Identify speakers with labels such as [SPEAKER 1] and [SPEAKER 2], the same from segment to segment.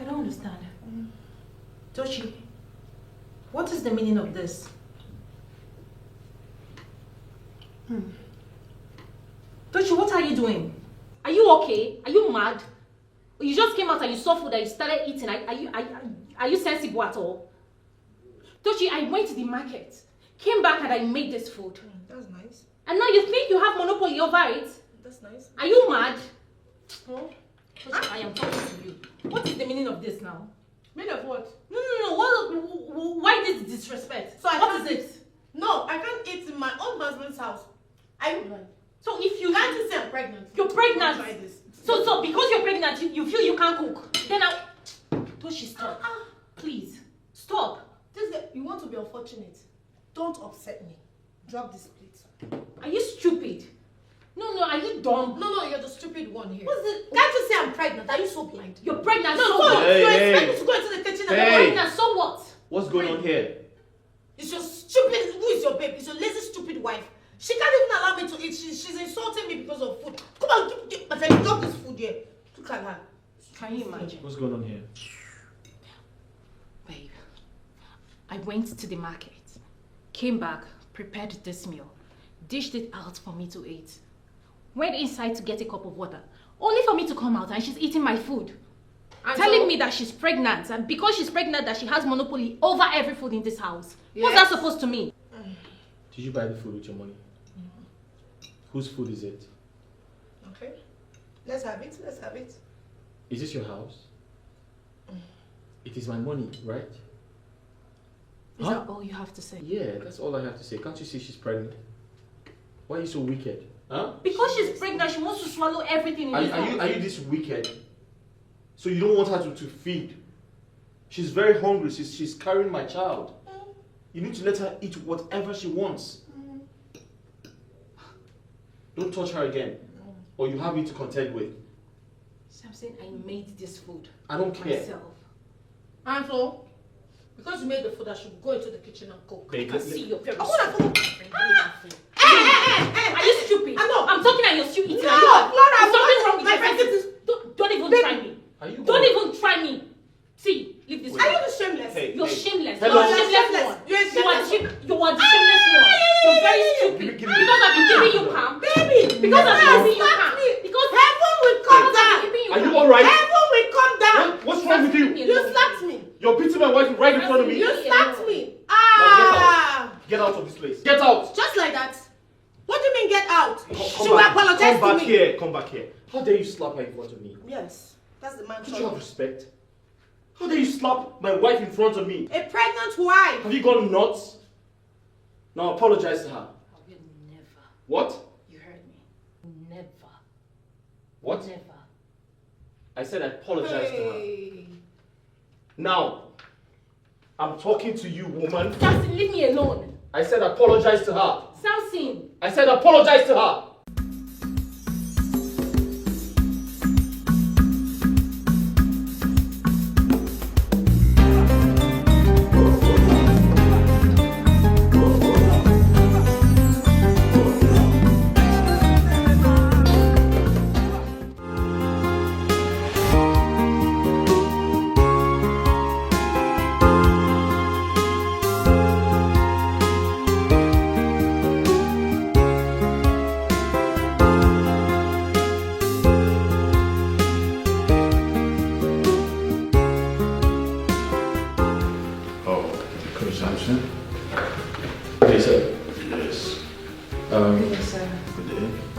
[SPEAKER 1] I don't understand. Tochi, what is the meaning of this? Tochi, what are you doing?
[SPEAKER 2] Are you okay? Are you mad? You just came out and you saw food and you started eating. Are you sensible at all? Tochi, I went to the market, came back and I made this food.
[SPEAKER 1] That's nice.
[SPEAKER 2] And now you think you have monopoly over it?
[SPEAKER 1] That's nice.
[SPEAKER 2] Are you mad? Oh, Tochi, I am talking to you. What is the meaning of this now?
[SPEAKER 1] Meaning of what?
[SPEAKER 2] No. Why this disrespect?
[SPEAKER 1] So
[SPEAKER 2] what is it?
[SPEAKER 1] No, I can't eat in my own husband's house.
[SPEAKER 2] So if you
[SPEAKER 1] can't you say I'm pregnant?
[SPEAKER 2] You're pregnant.
[SPEAKER 1] Try this.
[SPEAKER 2] So because you're pregnant, you feel you can't cook. Then Toshi, stop. Please, stop.
[SPEAKER 1] You want to be unfortunate. Don't upset me. Drop this plate.
[SPEAKER 2] Are you stupid? No, are you dumb?
[SPEAKER 1] No, you're the stupid one here.
[SPEAKER 2] What's it?
[SPEAKER 1] Can't you say I'm pregnant? Are you so blind?
[SPEAKER 2] You're pregnant,
[SPEAKER 1] No,
[SPEAKER 2] so what?
[SPEAKER 1] You expect me to go into the kitchen and
[SPEAKER 2] You're pregnant, so what?
[SPEAKER 3] What's going on here?
[SPEAKER 1] It's your stupid, who is your babe? It's your lazy, stupid wife. She can't even allow me to eat. She's insulting me because of food. Come on, my friend, drop this food here. Look at her.
[SPEAKER 2] Can you imagine?
[SPEAKER 3] What's going on here?
[SPEAKER 2] Babe, I went to the market, came back, prepared this meal, dished it out for me to eat, went inside to get a cup of water, only for me to come out and she's eating my food. And telling me that she's pregnant, and because she's pregnant that she has monopoly over every food in this house. Yes. What's that supposed to mean?
[SPEAKER 3] Did you buy the food with your money? Whose food is it?
[SPEAKER 1] Okay. Let's have it.
[SPEAKER 3] Is this your house? It is my money, right?
[SPEAKER 2] Is that all you have to say?
[SPEAKER 3] Yeah, that's all I have to say. Can't you see she's pregnant? Why are you so wicked? Huh?
[SPEAKER 2] Because she's pregnant, she wants to swallow everything in this house.
[SPEAKER 3] Are you this wicked? So you don't want her to feed? She's very hungry. She's carrying my child. You need to let her eat whatever she wants. Don't touch her again, or you have me to contend with.
[SPEAKER 2] Samson, I made this food.
[SPEAKER 3] I don't care.
[SPEAKER 2] Myself.
[SPEAKER 1] And so, because you made the food, I should go into the kitchen and cook.
[SPEAKER 2] I can see your parents.
[SPEAKER 1] Hey!
[SPEAKER 2] Are you stupid? I'm talking and you're still eating.
[SPEAKER 1] No, Flora,
[SPEAKER 2] is something wrong with
[SPEAKER 1] my
[SPEAKER 2] your
[SPEAKER 1] friend,
[SPEAKER 2] face? Don't even try me. Don't even try me. See, leave this.
[SPEAKER 1] Are you the shameless?
[SPEAKER 2] You're shameless.
[SPEAKER 3] Hello.
[SPEAKER 2] You're shameless one.
[SPEAKER 1] You're a shameless one.
[SPEAKER 2] You are the shameless one. You're very stupid.
[SPEAKER 3] Give me
[SPEAKER 2] Because I've been giving you calm.
[SPEAKER 1] Baby!
[SPEAKER 2] Because I've been giving you calm.
[SPEAKER 1] Because heaven will come down.
[SPEAKER 3] Are you alright?
[SPEAKER 1] Heaven will come down.
[SPEAKER 3] What's wrong with you?
[SPEAKER 1] You slapped me.
[SPEAKER 3] You're beating my wife right in front of me.
[SPEAKER 1] You slapped me.
[SPEAKER 3] Get out of this place. Get out.
[SPEAKER 1] Just like that. What do you mean get out?
[SPEAKER 3] Come
[SPEAKER 1] She will apologize to me.
[SPEAKER 3] Come back here. How dare you slap her in front of me?
[SPEAKER 1] Yes, that's the man.
[SPEAKER 3] Don't you have respect? How dare you slap my wife in front of me?
[SPEAKER 1] A pregnant wife.
[SPEAKER 3] Have you gone nuts? Now apologize to her.
[SPEAKER 2] I will never.
[SPEAKER 3] What?
[SPEAKER 2] You heard me. Never.
[SPEAKER 3] What?
[SPEAKER 2] Never.
[SPEAKER 3] I said I apologize to her. Now, I'm talking to you, woman.
[SPEAKER 2] Samson, leave me alone.
[SPEAKER 3] I said apologize to her.
[SPEAKER 2] Samson.
[SPEAKER 3] I said apologize to her.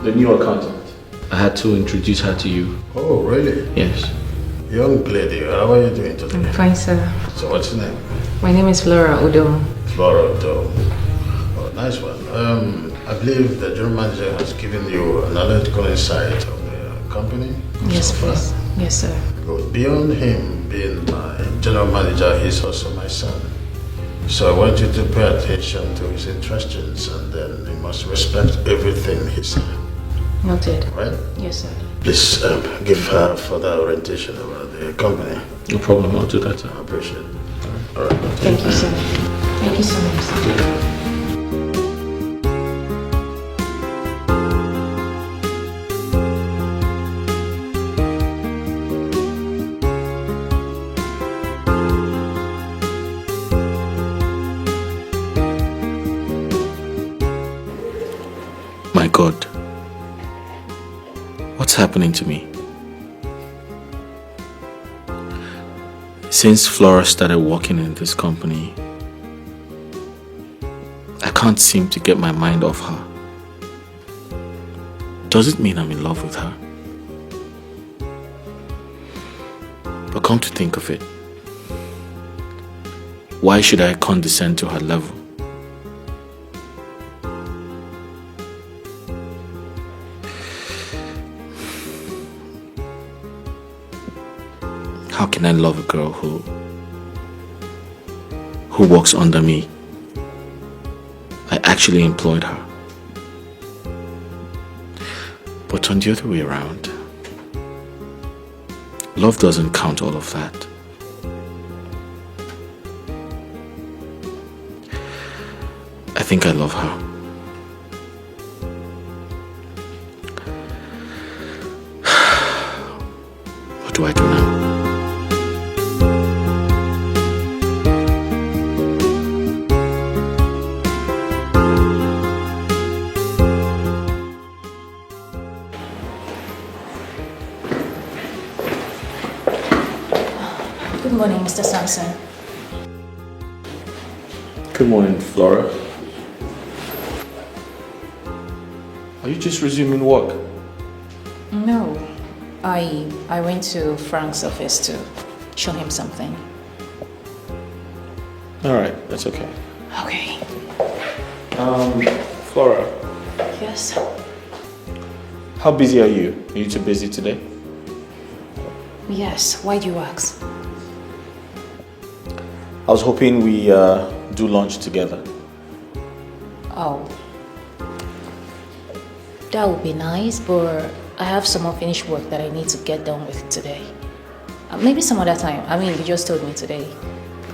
[SPEAKER 3] The new accountant. I had to introduce her to you.
[SPEAKER 4] Oh, really?
[SPEAKER 3] Yes.
[SPEAKER 4] Young lady, how are you doing today?
[SPEAKER 5] I'm fine, sir.
[SPEAKER 4] So what's your name?
[SPEAKER 5] My name is Flora Udo.
[SPEAKER 4] Flora Udo. Oh, nice one. I believe the general manager has given you an analytical insight of the company.
[SPEAKER 5] Yes,
[SPEAKER 4] so
[SPEAKER 5] please. Yes, sir.
[SPEAKER 4] Good. Beyond him being my general manager, he's also my son. So I want you to pay attention to his instructions, and then you must respect everything he said.
[SPEAKER 5] Noted.
[SPEAKER 4] Right?
[SPEAKER 5] Yes, sir.
[SPEAKER 4] Please give her further orientation about the company.
[SPEAKER 3] No problem, I'll do that.
[SPEAKER 4] I appreciate it. All right.
[SPEAKER 5] Thank you, sir. Thank you so much, sir.
[SPEAKER 3] What's happening to me? Since Flora started working in this company, I can't seem to get my mind off her. Does it mean I'm in love with her? But come to think of it, why should I condescend to her level? How can I love a girl who works under me? I actually employed her. But on the other way around, love doesn't count all of that. I think I love her. What do I do now?
[SPEAKER 2] Good morning, Mr. Sampson.
[SPEAKER 3] Good morning, Flora. Are you just resuming work?
[SPEAKER 2] No, I went to Frank's office to show him something.
[SPEAKER 3] Alright, that's okay.
[SPEAKER 2] Okay.
[SPEAKER 3] Flora,
[SPEAKER 2] Yes.
[SPEAKER 3] how busy are you? Are you too busy today?
[SPEAKER 2] Yes, why do you ask?
[SPEAKER 3] I was hoping we do lunch together.
[SPEAKER 2] Oh. That would be nice, but I have some unfinished work that I need to get done with today. Maybe some other time. I mean, you just told me today,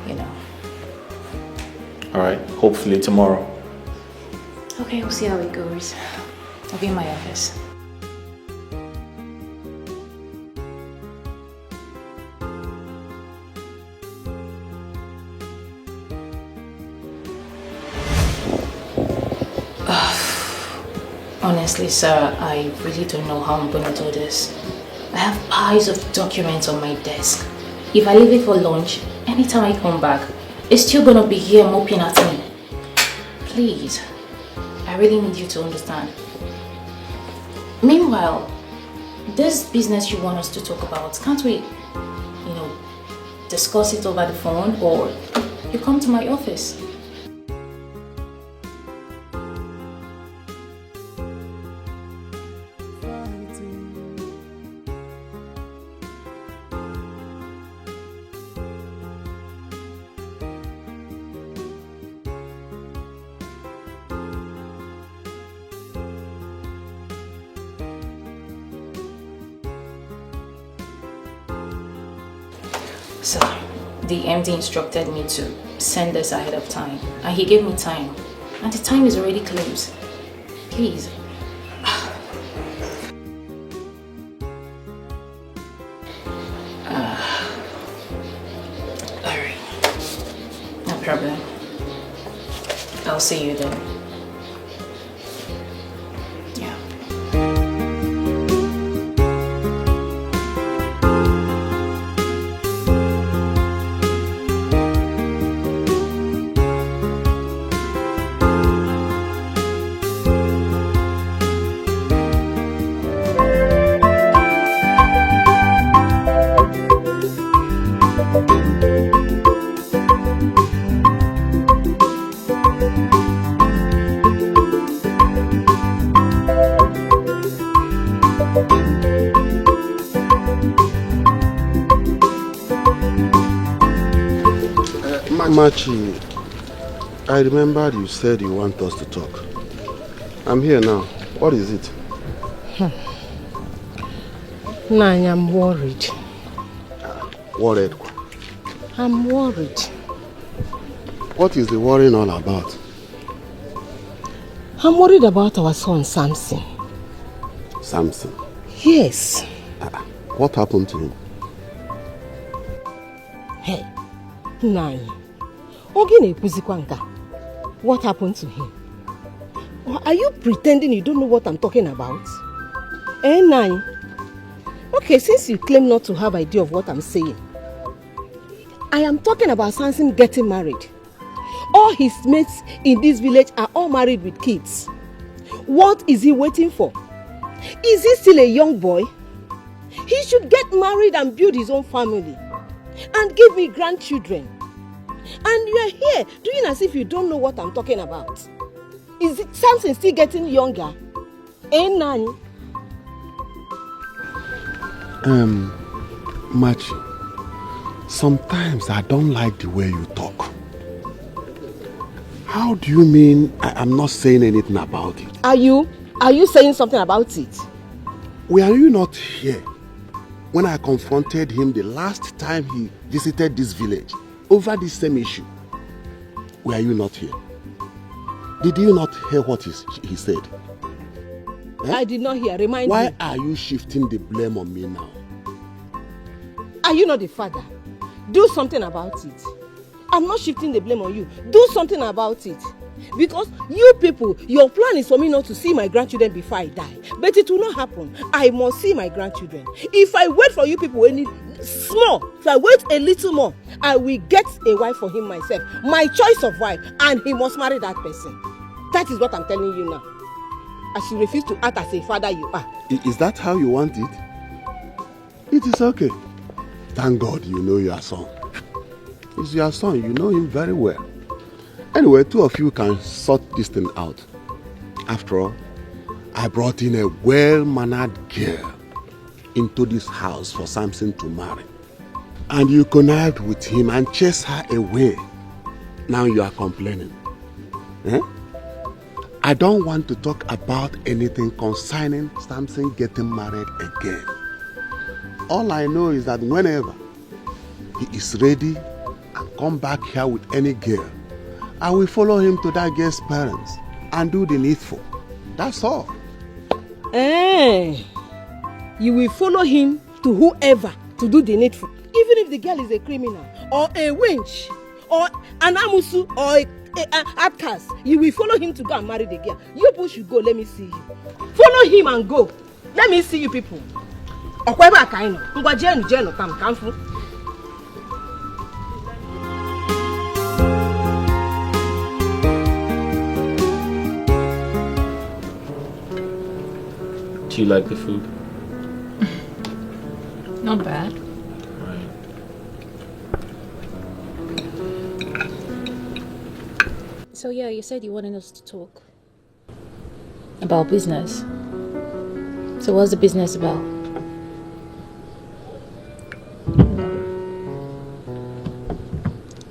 [SPEAKER 2] you know.
[SPEAKER 3] Alright, hopefully tomorrow.
[SPEAKER 2] Okay, we'll see how it goes. I'll be in my office. Honestly, sir, I really don't know how I'm gonna do this. I have piles of documents on my desk. If I leave it for lunch, anytime I come back, it's still gonna be here moping at me. Please, I really need you to understand. Meanwhile, this business you want us to talk about, can't we, discuss it over the phone, or you come to my office? So, the MD instructed me to send this ahead of time, and he gave me time, and the time is already close. Please. Alright, no problem. I'll see you then. Yeah.
[SPEAKER 6] Machi, I remembered you said you want us to talk. I'm here now. What is it?
[SPEAKER 7] Nanya, I'm worried.
[SPEAKER 6] Worried?
[SPEAKER 7] I'm worried.
[SPEAKER 6] What is the worrying all about?
[SPEAKER 7] I'm worried about our son, Samson.
[SPEAKER 6] Samson?
[SPEAKER 7] Yes.
[SPEAKER 6] What happened to him?
[SPEAKER 7] Hey, Nanya. What happened to him? Or are you pretending you don't know what I'm talking about? Eh, Nanya? Okay, since you claim not to have idea of what I'm saying, I am talking about Samson getting married. All his mates in this village are all married with kids. What is he waiting for? Is he still a young boy? He should get married and build his own family and give me grandchildren. And you are here doing as if you don't know what I'm talking about. Is it Samson still getting younger? Eh, Nani?
[SPEAKER 6] Machi, sometimes I don't like the way you talk. How do you mean I'm not saying anything about it?
[SPEAKER 7] Are you saying something about it?
[SPEAKER 6] Were you not here when I confronted him the last time he visited this village over this same issue? Were you not here? Did you not hear what he said? Eh?
[SPEAKER 7] I did not hear. Remind me.
[SPEAKER 6] Why are you shifting the blame on me now?
[SPEAKER 7] Are you not the father? Do something about it. I'm not shifting the blame on you. Do something about it. Because you people, your plan is for me not to see my grandchildren before I die. But it will not happen. I must see my grandchildren. If I wait for you people if I wait a little more, I will get a wife for him myself. My choice of wife. And he must marry that person. That is what I'm telling you now. As you refuse to act as a father you are.
[SPEAKER 6] Is that how you want it? It is okay. Thank God you know your son. He's your son, you know him very well. Anyway, two of you can sort this thing out. After all, I brought in a well-mannered girl into this house for Samson to marry. And you connived with him and chased her away. Now you are complaining. Eh? I don't want to talk about anything concerning Samson getting married again. All I know is that whenever he is ready and come back here with any girl, I will follow him to that girl's parents and do the needful. That's all.
[SPEAKER 7] You will follow him to whoever to do the needful. Even if the girl is a criminal or a wench or an amusu or an outcast, you will follow him to go and marry the girl. You people should go, let me see you. Follow him and go. Let me see you people.
[SPEAKER 3] Do you like the food?
[SPEAKER 2] Not bad.
[SPEAKER 3] Right.
[SPEAKER 2] So yeah, you said you wanted us to talk about business. So what's the business about?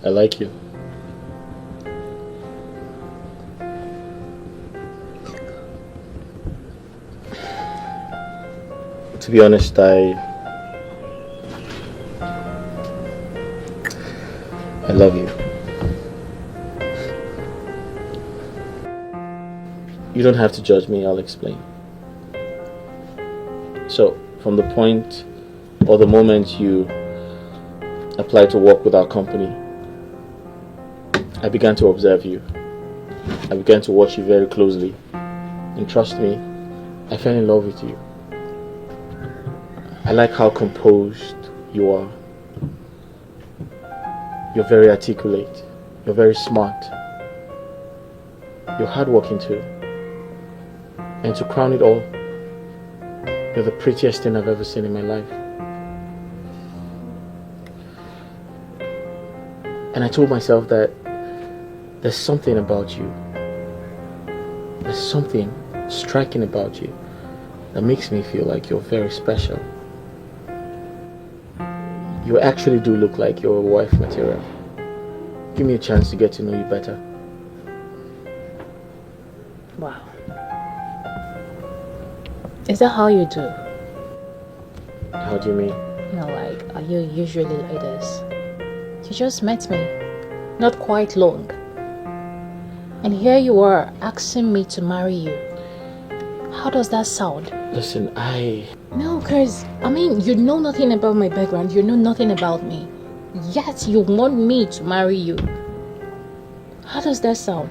[SPEAKER 3] I like you. To be honest, I love you. You don't have to judge me, I'll explain. So, from the point or the moment you applied to work with our company, I began to observe you. I began to watch you very closely. And trust me, I fell in love with you. I like how composed you are. You're very articulate. You're very smart. You're hardworking too. And to crown it all, you're the prettiest thing I've ever seen in my life. And I told myself that there's something about you. There's something striking about you that makes me feel like you're very special. You actually do look like you're wife material. Give me a chance to get to know you better.
[SPEAKER 2] Wow. Is that how you do?
[SPEAKER 3] How do you mean?
[SPEAKER 2] No, like, are you usually like this? You just met me, not quite long. And here you are asking me to marry you. How does that sound?
[SPEAKER 3] Listen,
[SPEAKER 2] No, cause, I mean, you know nothing about my background, you know nothing about me. Yet you want me to marry you. How does that sound?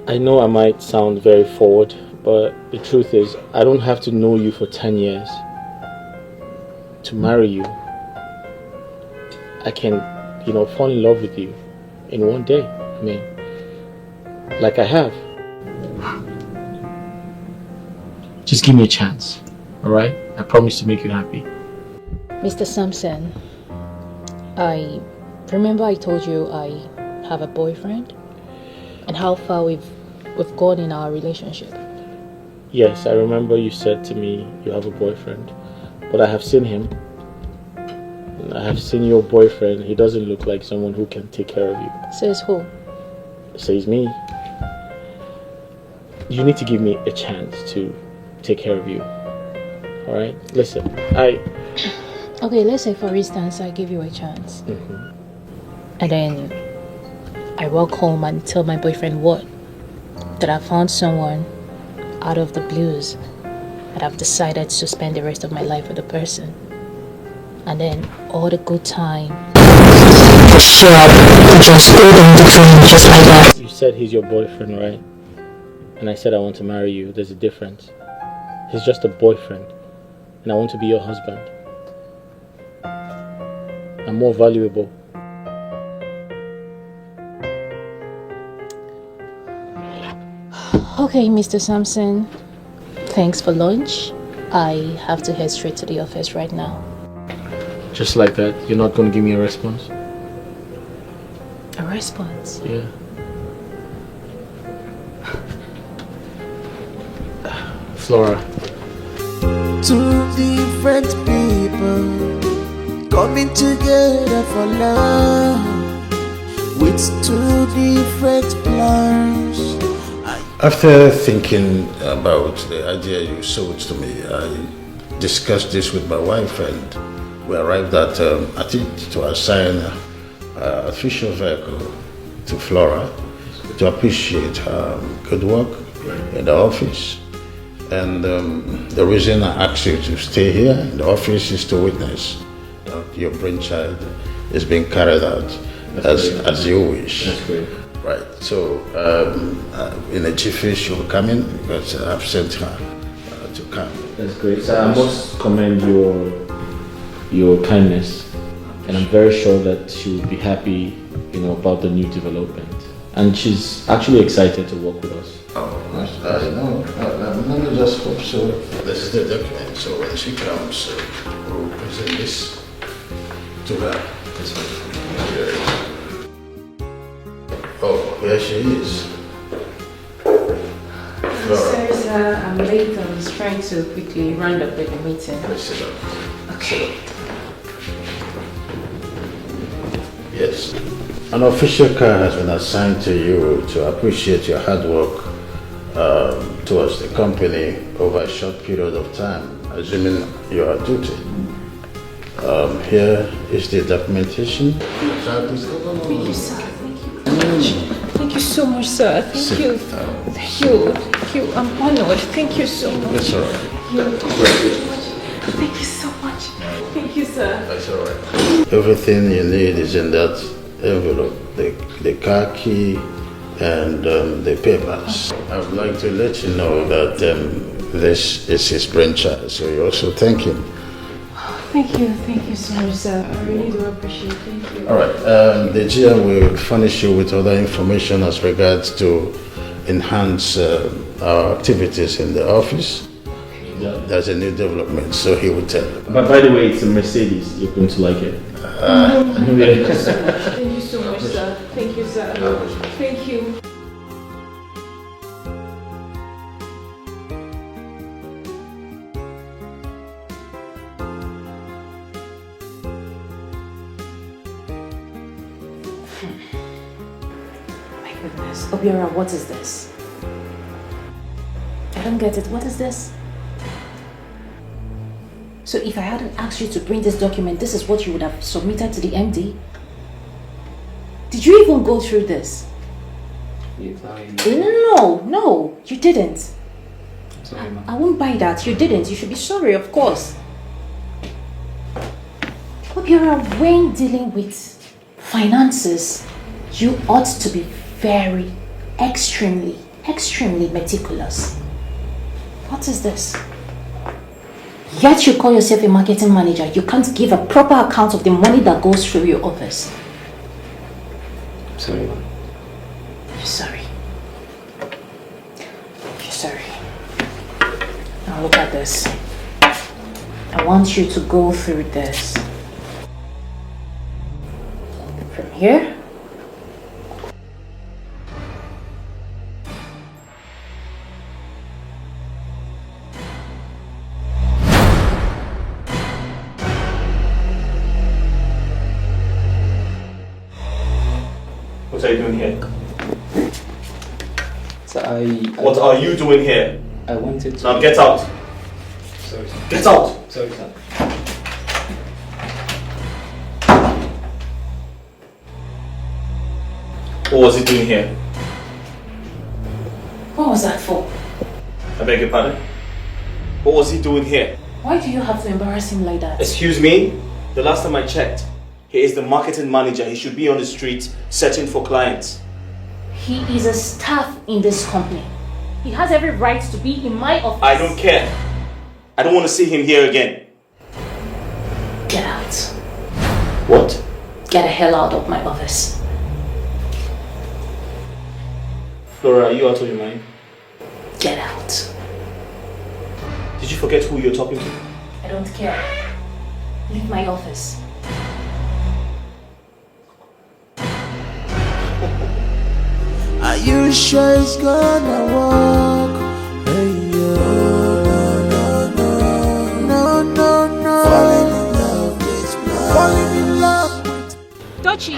[SPEAKER 3] I know I might sound very forward, but the truth is, I don't have to know you for 10 years. to marry you, I can, fall in love with you in one day. I mean, like I have. Just give me a chance, alright? I promise to make you happy.
[SPEAKER 2] Mr. Sampson, I remember I told you I have a boyfriend and how far we've gone in our relationship.
[SPEAKER 3] Yes, I remember you said to me you have a boyfriend, but I have seen him. I have seen your boyfriend. He doesn't look like someone who can take care of you.
[SPEAKER 2] Says who?
[SPEAKER 3] Says me. You need to give me a chance to take care of you. Alright? Listen,
[SPEAKER 2] Okay, let's say for instance I give you a chance. And then I walk home and tell my boyfriend what? That I found someone out of the blues, that I've decided to spend the rest of my life with a person. And then all the good time show up, just go down the drain just like that.
[SPEAKER 3] You said he's your boyfriend, right? And I said I want to marry you. There's a difference. He's just a boyfriend, and I want to be your husband. I'm more valuable.
[SPEAKER 2] Okay, Mr. Sampson, thanks for lunch. I have to head straight to the office right now.
[SPEAKER 3] Just like that? You're not going to give me a response?
[SPEAKER 2] A response?
[SPEAKER 3] Yeah. Flora.
[SPEAKER 8] Two different people coming together for love with two different plans.
[SPEAKER 4] After thinking about the idea you sold to me, I discussed this with my wife and we arrived at it to assign an official vehicle to Flora to appreciate her good work in the office. And the reason I asked you to stay here in the office is to witness that your brainchild is being carried out as you wish.
[SPEAKER 3] That's great.
[SPEAKER 4] Right. So in a jiffy she will come in because I've sent her to come.
[SPEAKER 3] That's great. So I must commend your kindness, and I'm very sure that she will be happy, about the new development. And she's actually excited to work with us.
[SPEAKER 4] Oh, I know. Let me just hope so. This is the document. So when she comes, we'll present this to her. Oh, here she is.
[SPEAKER 5] Sorry, sir, I'm late. I was trying to quickly round up with the meeting.
[SPEAKER 4] Let's sit down.
[SPEAKER 5] Okay.
[SPEAKER 4] Yes. An official car has been assigned to you to appreciate your hard work towards the company over a short period of time, assuming you are duty. Here is the documentation.
[SPEAKER 5] Thank you, sir. Thank you so much, sir. Thank you. Thank you. I'm honored. Thank you so much.
[SPEAKER 4] That's all right.
[SPEAKER 5] Thank you so much. Thank you, sir.
[SPEAKER 4] That's all right. Everything you need is in that envelope. The car key and the papers. I would like to let you know that this is his brainchild, so you also thank him.
[SPEAKER 5] Thank you so much, sir. I really do appreciate it. Thank you.
[SPEAKER 4] All right. The GM will furnish you with other information as regards to enhance our activities in the office.
[SPEAKER 3] Yeah.
[SPEAKER 4] There's a new development, so he will tell you.
[SPEAKER 3] But by the way, it's a Mercedes. You're going to like it.
[SPEAKER 5] Thank you so much, sir. Thank you, sir. Thank you.
[SPEAKER 2] My goodness. Obiora, what is this? I don't get it. What is this? So if I hadn't asked you to bring this document, this is what you would have submitted to the MD? Did you even go through this? No, you didn't. I won't buy that. You didn't. You should be sorry, of course. Obiora, when dealing with finances, you ought to be very, extremely meticulous. What is this? Yet you call yourself a marketing manager. You can't give a proper account of the money that goes through your office.
[SPEAKER 3] Sorry, ma'am.
[SPEAKER 2] You're sorry. You're sorry. Now look at this. I want you to go through this. From here.
[SPEAKER 3] What are you doing here?
[SPEAKER 9] So
[SPEAKER 3] What are you doing here?
[SPEAKER 9] I wanted to...
[SPEAKER 3] Now get out.
[SPEAKER 9] Sorry, sir.
[SPEAKER 3] Get out!
[SPEAKER 9] Sorry, sir.
[SPEAKER 3] What was he doing here?
[SPEAKER 2] What was that for?
[SPEAKER 3] I beg your pardon? What was he doing here?
[SPEAKER 2] Why do you have to embarrass him like that?
[SPEAKER 3] Excuse me? The last time I checked, he is the marketing manager. He should be on the street searching for clients.
[SPEAKER 2] He is a staff in this company. He has every right to be in my office.
[SPEAKER 3] I don't care. I don't want to see him here again.
[SPEAKER 2] Get out.
[SPEAKER 3] What?
[SPEAKER 2] Get the hell out of my office.
[SPEAKER 3] Flora, are you out of your mind?
[SPEAKER 2] Get out.
[SPEAKER 3] Did you forget who you're talking to?
[SPEAKER 2] I don't care. Leave my office.
[SPEAKER 8] Are you sure it's gonna work? Hey, yo. No, no, no. Falling in love with blind. Falling in love with...
[SPEAKER 2] Dochi!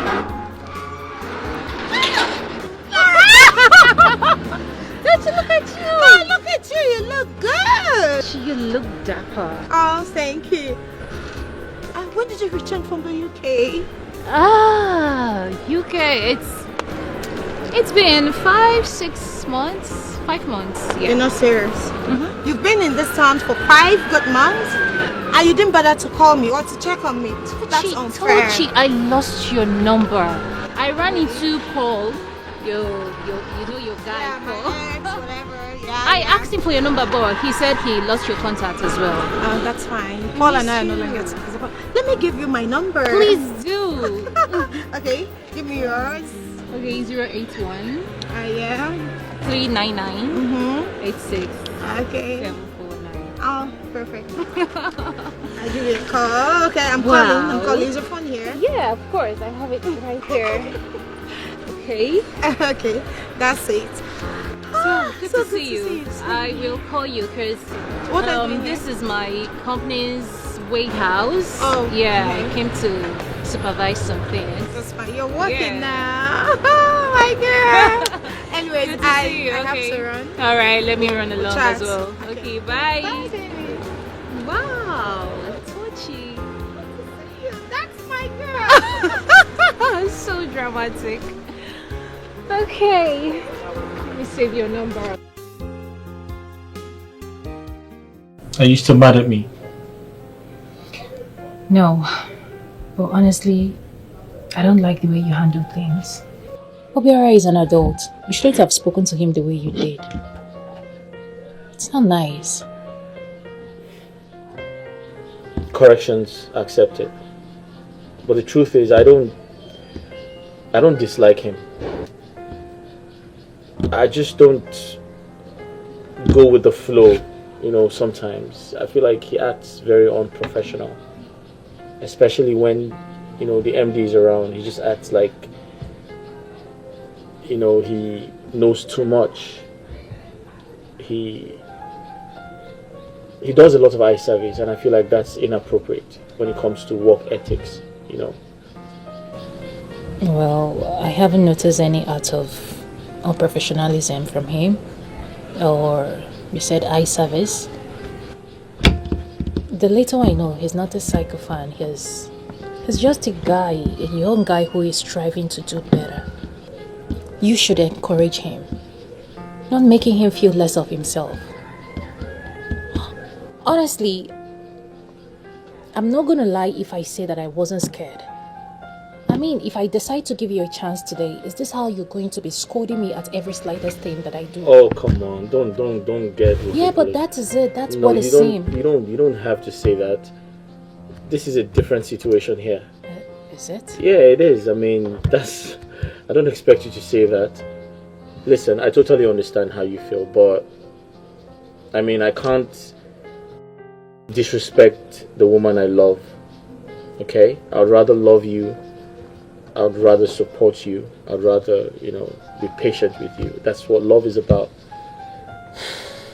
[SPEAKER 7] Dochi, look at you! Oh, look at you! You look good!
[SPEAKER 2] You look dapper.
[SPEAKER 7] Oh, thank you. When did you return from the UK?
[SPEAKER 2] Ah, UK. It's been 5 months. 5 months. Yeah.
[SPEAKER 7] You're not serious. You've been in this town for 5 good months, and you didn't bother to call me or to check on me. That's unfair.
[SPEAKER 2] Tochi, I lost your number. I ran into Paul. You know your guy,
[SPEAKER 7] Yeah, my
[SPEAKER 2] Paul.
[SPEAKER 7] ex, whatever. Yeah.
[SPEAKER 2] I asked him for your number, but he said he lost your contact as well.
[SPEAKER 7] Oh, that's fine. Paul and I are no longer together. Let me give you my number.
[SPEAKER 2] Please do.
[SPEAKER 7] Okay, give me yours.
[SPEAKER 2] Okay, 081
[SPEAKER 7] Yeah.
[SPEAKER 2] 399 86
[SPEAKER 7] Okay.
[SPEAKER 2] 749.
[SPEAKER 7] Oh, perfect. I'll give you a call. Okay, I'm calling. Is your phone here?
[SPEAKER 2] Yeah, of course. I have it right here. Okay.
[SPEAKER 7] Okay, that's it.
[SPEAKER 2] So good
[SPEAKER 7] so
[SPEAKER 2] to see you. I will call you because
[SPEAKER 7] What are you doing
[SPEAKER 2] this is my company's warehouse.
[SPEAKER 7] Oh,
[SPEAKER 2] yeah.
[SPEAKER 7] okay.
[SPEAKER 2] I came to supervise some things.
[SPEAKER 7] That's fine. You're working
[SPEAKER 2] Yeah.
[SPEAKER 7] now. Oh my girl. Anyways,
[SPEAKER 2] Good to
[SPEAKER 7] I
[SPEAKER 2] see you.
[SPEAKER 7] have
[SPEAKER 2] Okay.
[SPEAKER 7] to run.
[SPEAKER 2] All right, let me run along
[SPEAKER 7] chat.
[SPEAKER 2] as well. Okay, bye.
[SPEAKER 7] Bye, baby.
[SPEAKER 2] Wow, Tochi.
[SPEAKER 7] That's my girl.
[SPEAKER 2] So dramatic. Okay, let me save your number.
[SPEAKER 3] Are you still mad at me?
[SPEAKER 2] No, but honestly, I don't like the way you handle things. Obiora is an adult. You shouldn't have spoken to him the way you did. It's not nice.
[SPEAKER 3] Corrections accepted. But the truth is, I don't dislike him. I just don't go with the flow, sometimes. I feel like he acts very unprofessional. Especially when, the MD is around. He just acts like, he knows too much. He does a lot of eye service, and I feel like that's inappropriate when it comes to work ethics,
[SPEAKER 2] Well, I haven't noticed any act of unprofessionalism from him. Or you said eye service. The little I know, he's not a psychophant. He's just a guy, a young guy who is striving to do better. You should encourage him, not making him feel less of himself. Honestly, I'm not gonna lie if I say that I wasn't scared. mean, if I decide to give you a chance today, is this how you're going to be scolding me at every slightest thing that I do?
[SPEAKER 3] Oh, come on. Don't get ridiculous.
[SPEAKER 2] Yeah, but that is it. That's
[SPEAKER 3] No,
[SPEAKER 2] what it seems.
[SPEAKER 3] You don't have to say that. This is a different situation here.
[SPEAKER 2] Is it?
[SPEAKER 3] Yeah, it is. I mean, I don't expect you to say that. Listen, I totally understand how you feel, but I mean, I can't disrespect the woman I love. Okay? I'd rather love you. I'd rather support you. I'd rather, be patient with you. That's what love is about.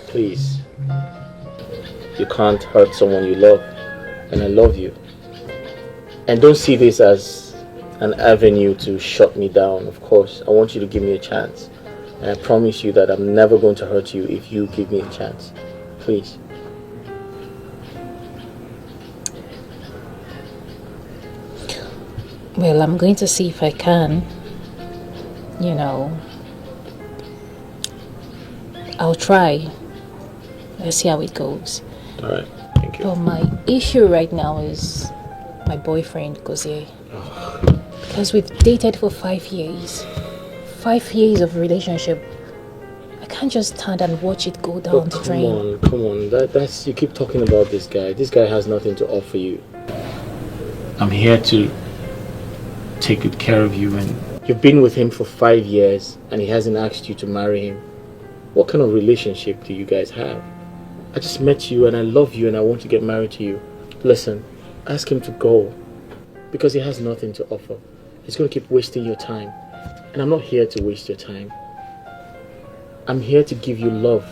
[SPEAKER 3] Please. You can't hurt someone you love. And I love you. And don't see this as an avenue to shut me down. Of course, I want you to give me a chance. And I promise you that I'm never going to hurt you if you give me a chance. Please.
[SPEAKER 2] Well, I'm going to see if I can. I'll try. Let's see how it goes.
[SPEAKER 3] Alright, thank you.
[SPEAKER 2] But my issue right now is my boyfriend, Gozie. Because we've dated for 5 years. 5 years of relationship. I can't just stand and watch it go down the drain.
[SPEAKER 3] Come on. That's you keep talking about this guy. This guy has nothing to offer you. I'm here to take good care of you, and you've been with him for 5 years and he hasn't asked you to marry him. What kind of relationship do you guys have? I just met you and I love you and I want to get married to you. Listen, ask him to go because he has nothing to offer. He's going to keep wasting your time, and I'm not here to waste your time. I'm here to give you love,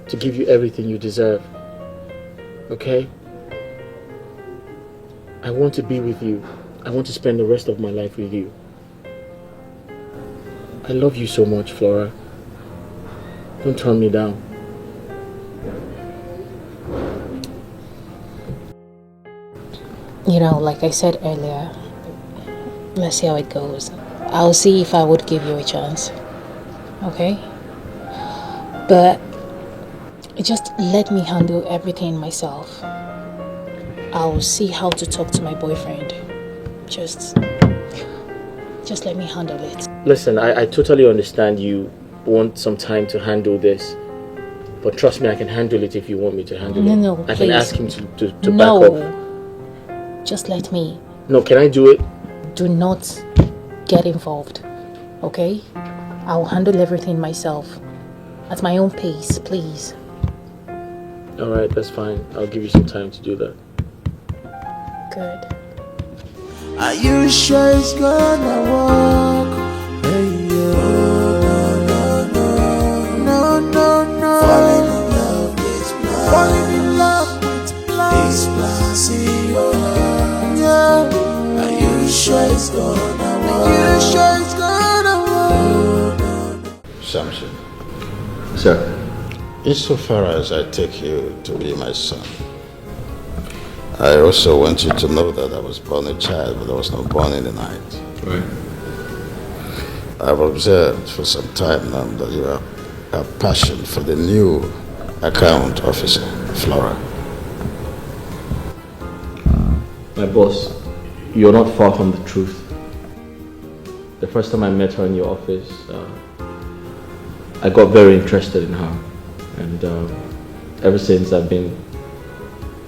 [SPEAKER 3] to give you everything you deserve. Okay? I want to be with you. I want to spend the rest of my life with you. I love you so much, Flora. Don't turn me down.
[SPEAKER 2] Like I said earlier, let's see how it goes. I'll see if I would give you a chance. Okay? But just let me handle everything myself. I'll see how to talk to my boyfriend. Just let me handle it.
[SPEAKER 3] Listen, I totally understand you want some time to handle this. But trust me, I can handle it if you want me to handle it.
[SPEAKER 2] No,
[SPEAKER 3] I
[SPEAKER 2] please.
[SPEAKER 3] can ask him to back up.
[SPEAKER 2] Just let me.
[SPEAKER 3] No, can I do it?
[SPEAKER 2] Do not get involved. Okay? I'll handle everything myself. At my own pace, please.
[SPEAKER 3] Alright, that's fine. I'll give you some time to do that.
[SPEAKER 2] Good.
[SPEAKER 8] Are you sure it's gonna work? Hey, no. Falling in love with blind. Yeah. Are you sure it's gonna work?
[SPEAKER 4] Samson.
[SPEAKER 3] Sir.
[SPEAKER 4] Insofar as I take you to be my son, I also want you to know that I was born a child, but I was not born in the night.
[SPEAKER 3] Right.
[SPEAKER 4] I've observed for some time now that you have a passion for the new account officer, Flora.
[SPEAKER 3] My boss, you're not far from the truth. The first time I met her in your office, I got very interested in her. And ever since, I've been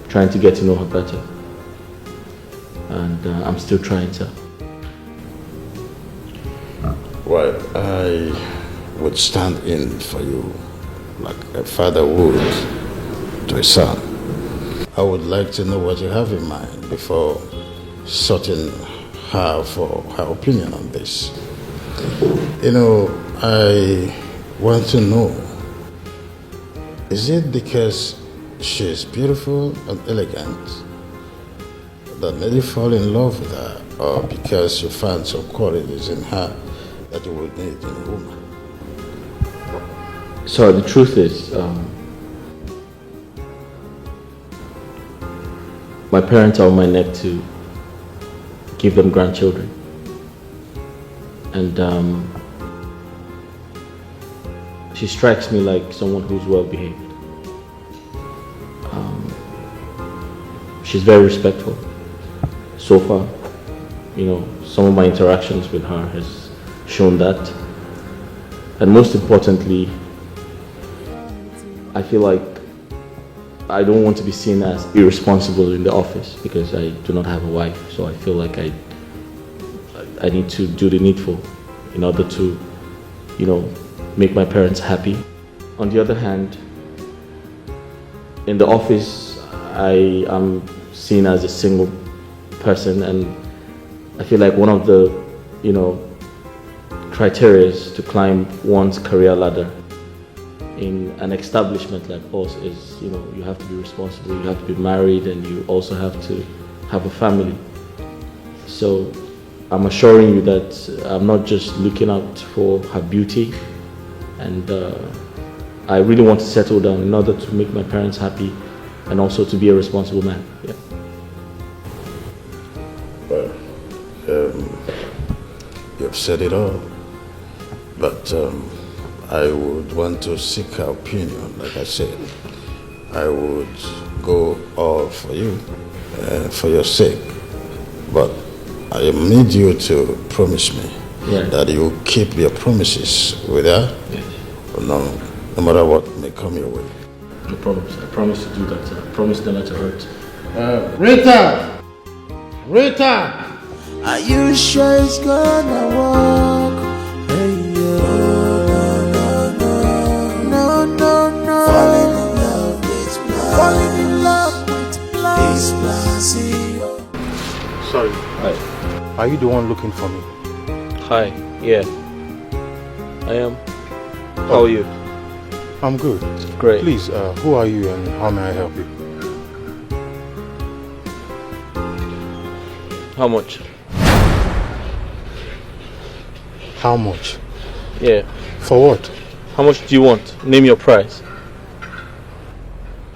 [SPEAKER 3] trying to get to know her better. And I'm still trying to.
[SPEAKER 4] Well, I would stand in for you like a father would to a son. I would like to know what you have in mind before sorting her for her opinion on this. I want to know, is it because she's beautiful and elegant that made you fall in love with her, or because you found some qualities in her that you would need in a woman?
[SPEAKER 3] So the truth is, my parents are on my neck to give them grandchildren. And she strikes me like someone who's well behaved. She's very respectful so far. some of my interactions with her has shown that. And most importantly, I feel like I don't want to be seen as irresponsible in the office because I do not have a wife. So I feel like I need to do the needful in order to, make my parents happy. On the other hand, in the office, I am seen as a single person, and I feel like one of the, criteria to climb one's career ladder in an establishment like us is, you have to be responsible, you have to be married, and you also have to have a family. So I'm assuring you that I'm not just looking out for her beauty, and I really want to settle down in order to make my parents happy and also to be a responsible man. Yeah.
[SPEAKER 4] Well, you've said it all, but I would want to seek her opinion. Like I said, I would go all for you, for your sake, but I need you to promise me that you keep your promises with her, no matter what may come your way.
[SPEAKER 3] No problems. I promise to do that. I promise never to hurt.
[SPEAKER 4] Rita!
[SPEAKER 8] Are you sure it's gonna work? Hey, no. Falling in love with plans.
[SPEAKER 10] Sorry.
[SPEAKER 3] Hi.
[SPEAKER 10] Are you the one looking for me?
[SPEAKER 3] Hi. Yeah. I am. How are you?
[SPEAKER 10] I'm good.
[SPEAKER 3] Great.
[SPEAKER 10] Please, who are you and how may I help you?
[SPEAKER 3] How much?
[SPEAKER 10] How much?
[SPEAKER 3] Yeah.
[SPEAKER 10] For what?
[SPEAKER 3] How much do you want? Name your price.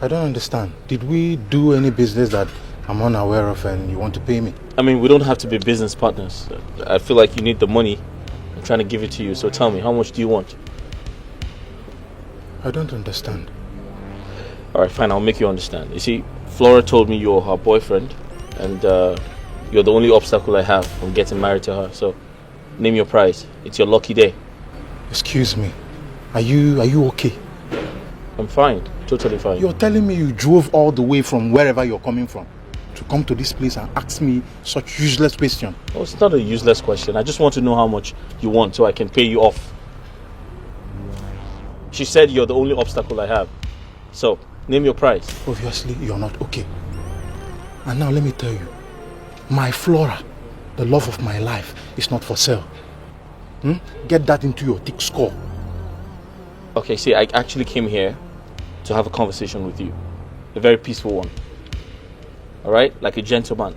[SPEAKER 10] I don't understand. Did we do any business that I'm unaware of and you want to pay me?
[SPEAKER 3] I mean, we don't have to be business partners. I feel like you need the money. I'm trying to give it to you. So tell me, how much do you want?
[SPEAKER 10] I don't understand.
[SPEAKER 3] Alright, fine, I'll make you understand. You see, Flora told me you're her boyfriend, and you're the only obstacle I have from getting married to her. So, name your price. It's your lucky day.
[SPEAKER 10] Excuse me. Are you okay?
[SPEAKER 3] I'm fine. Totally fine.
[SPEAKER 10] You're telling me you drove all the way from wherever you're coming from to come to this place and ask me such useless question?
[SPEAKER 3] Oh, it's not a useless question. I just want to know how much you want so I can pay you off. She said you're the only obstacle I have. So, name your price.
[SPEAKER 10] Obviously, you're not okay. And now let me tell you, my Flora, the love of my life, is not for sale. Get that into your thick skull.
[SPEAKER 3] Okay, see, I actually came here to have a conversation with you. A very peaceful one. Alright? Like a gentleman.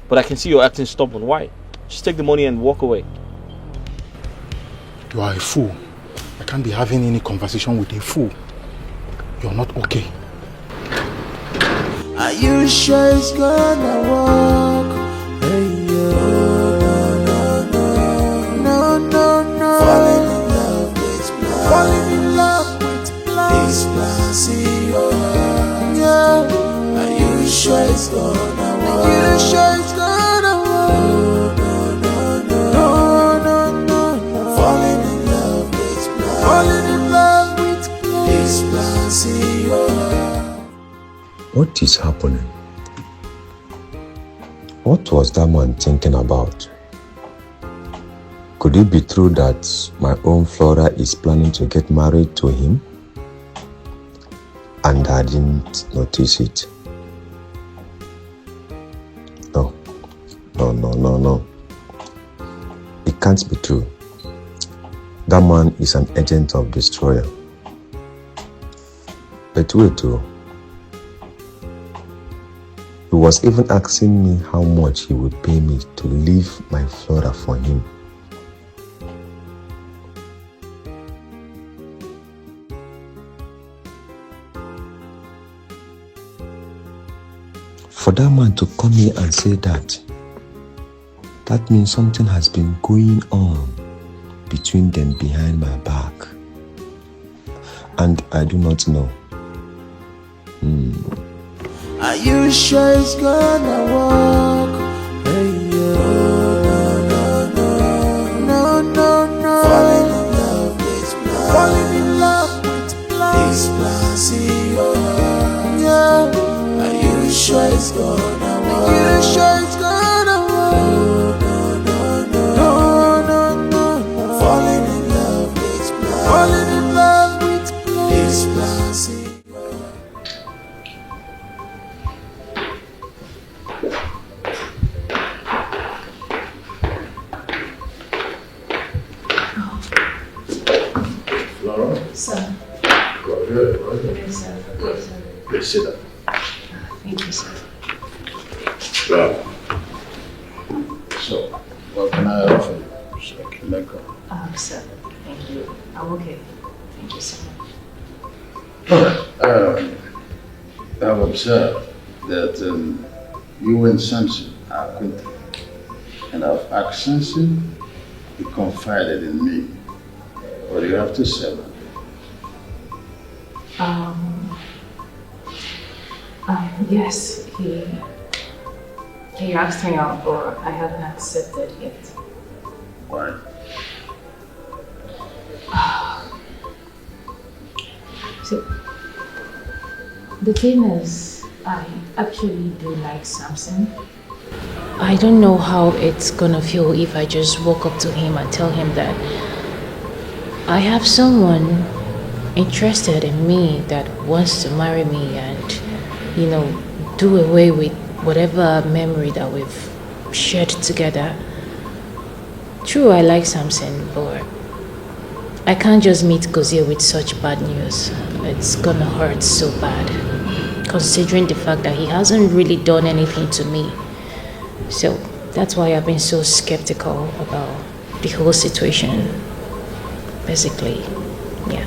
[SPEAKER 3] But I can see you're acting stubborn. Why? Just take the money and walk away.
[SPEAKER 10] You are a fool. I can't be having any conversation with a fool. You're not okay.
[SPEAKER 8] Are you sure it's gonna work? Hey, no. Falling in love with plans. Yeah. Are you sure it's gonna work? Are you sure it's gonna work? No. Falling in love with plans.
[SPEAKER 11] What is happening? What was that man thinking about? Could it be true that my own Flora is planning to get married to him? And I didn't notice it. No. It can't be true. That man is an agent of destroyer. But wait too. He was even asking me how much he would pay me to leave my Flora for him. For that man to come here and say that means something has been going on between them behind my back. And I do not know.
[SPEAKER 8] Are you sure it's gonna work? Hey, Yeah. Are you sure it's gonna work? Are you sure it's gonna work? No. Falling in love with plans. Falling in love with plans. This plans.
[SPEAKER 2] Sir.
[SPEAKER 4] Go ahead.
[SPEAKER 2] Yes, sir. Yes, sir.
[SPEAKER 4] Please sit down.
[SPEAKER 2] Thank you, sir.
[SPEAKER 4] Right. So, what can I offer you? So I can let go.
[SPEAKER 2] Sir, thank you. I'm okay. Thank you so much.
[SPEAKER 4] Alright. I've observed that you and Samson are acquainted. And I've asked Samson, he confided in me. What do you have to say about it?
[SPEAKER 2] Yes, he asked me out, but I haven't accepted yet.
[SPEAKER 4] Why?
[SPEAKER 2] So, the thing is, I actually do like Samson. I don't know how it's gonna feel if I just walk up to him and tell him that I have someone interested in me that wants to marry me and, do away with whatever memory that we've shared together. True, I like Samson, but I can't just meet Gozie with such bad news. It's gonna hurt so bad, considering the fact that he hasn't really done anything to me. So that's why I've been so skeptical about the whole situation. Basically, yeah.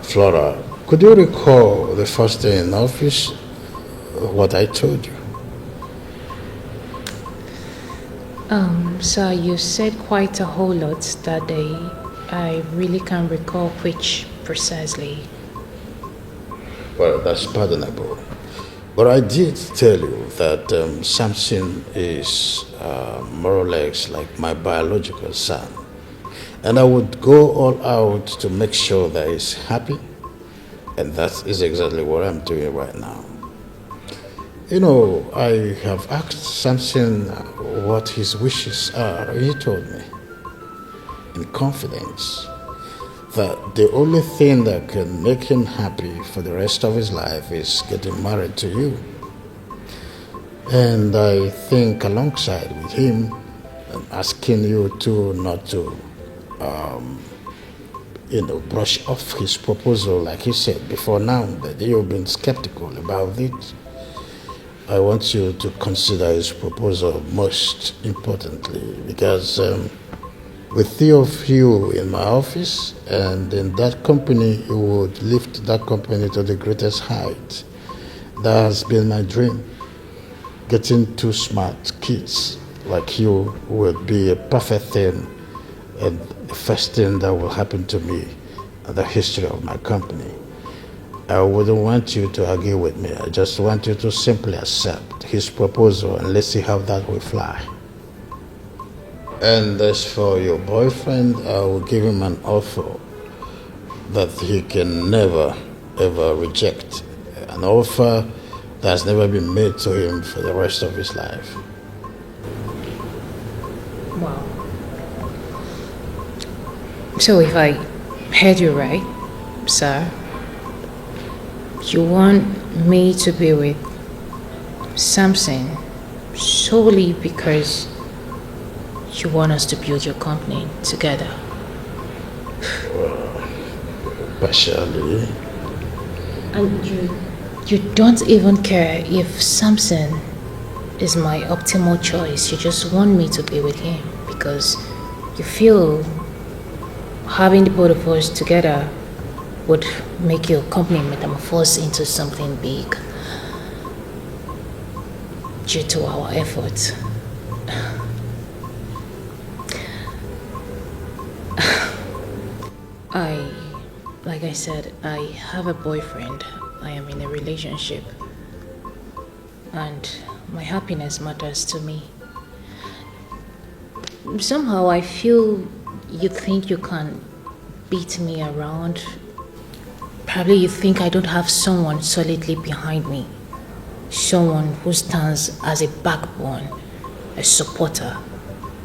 [SPEAKER 4] Flora, could you recall the first day in office, what I told you?
[SPEAKER 2] Sir, you said quite a whole lot that day. I really can't recall which precisely.
[SPEAKER 4] Well, that's pardonable. But I did tell you that Samson is more or less like my biological son. And I would go all out to make sure that he's happy. And that is exactly what I'm doing right now. I have asked Samson what his wishes are. He told me, in confidence, that the only thing that can make him happy for the rest of his life is getting married to you. And I think alongside with him, I'm asking you to not to brush off his proposal, like he said before now, that you've been skeptical about it. I want you to consider his proposal most importantly, because with three of you in my office and in that company, you would lift that company to the greatest height. That has been my dream. Getting two smart kids like you would be a perfect thing, and the first thing that will happen to me in the history of my company. I wouldn't want you to argue with me. I just want you to simply accept his proposal and let's see how that will fly. And as for your boyfriend, I will give him an offer that he can never, ever reject. An offer that's never been made to him for the rest of his life.
[SPEAKER 2] Wow. So if I heard you right, sir, you want me to be with Samson solely because you want us to build your company together?
[SPEAKER 4] Well, partially.
[SPEAKER 2] And you don't even care if Samson is my optimal choice. You just want me to be with him because you feel having the both of us together would make your company metamorphose into something big due to our efforts. Like I said, I have a boyfriend. I am in a relationship. And my happiness matters to me. Somehow I feel you think you can beat me around, Probably you think I don't have someone solidly behind me. Someone who stands as a backbone, a supporter,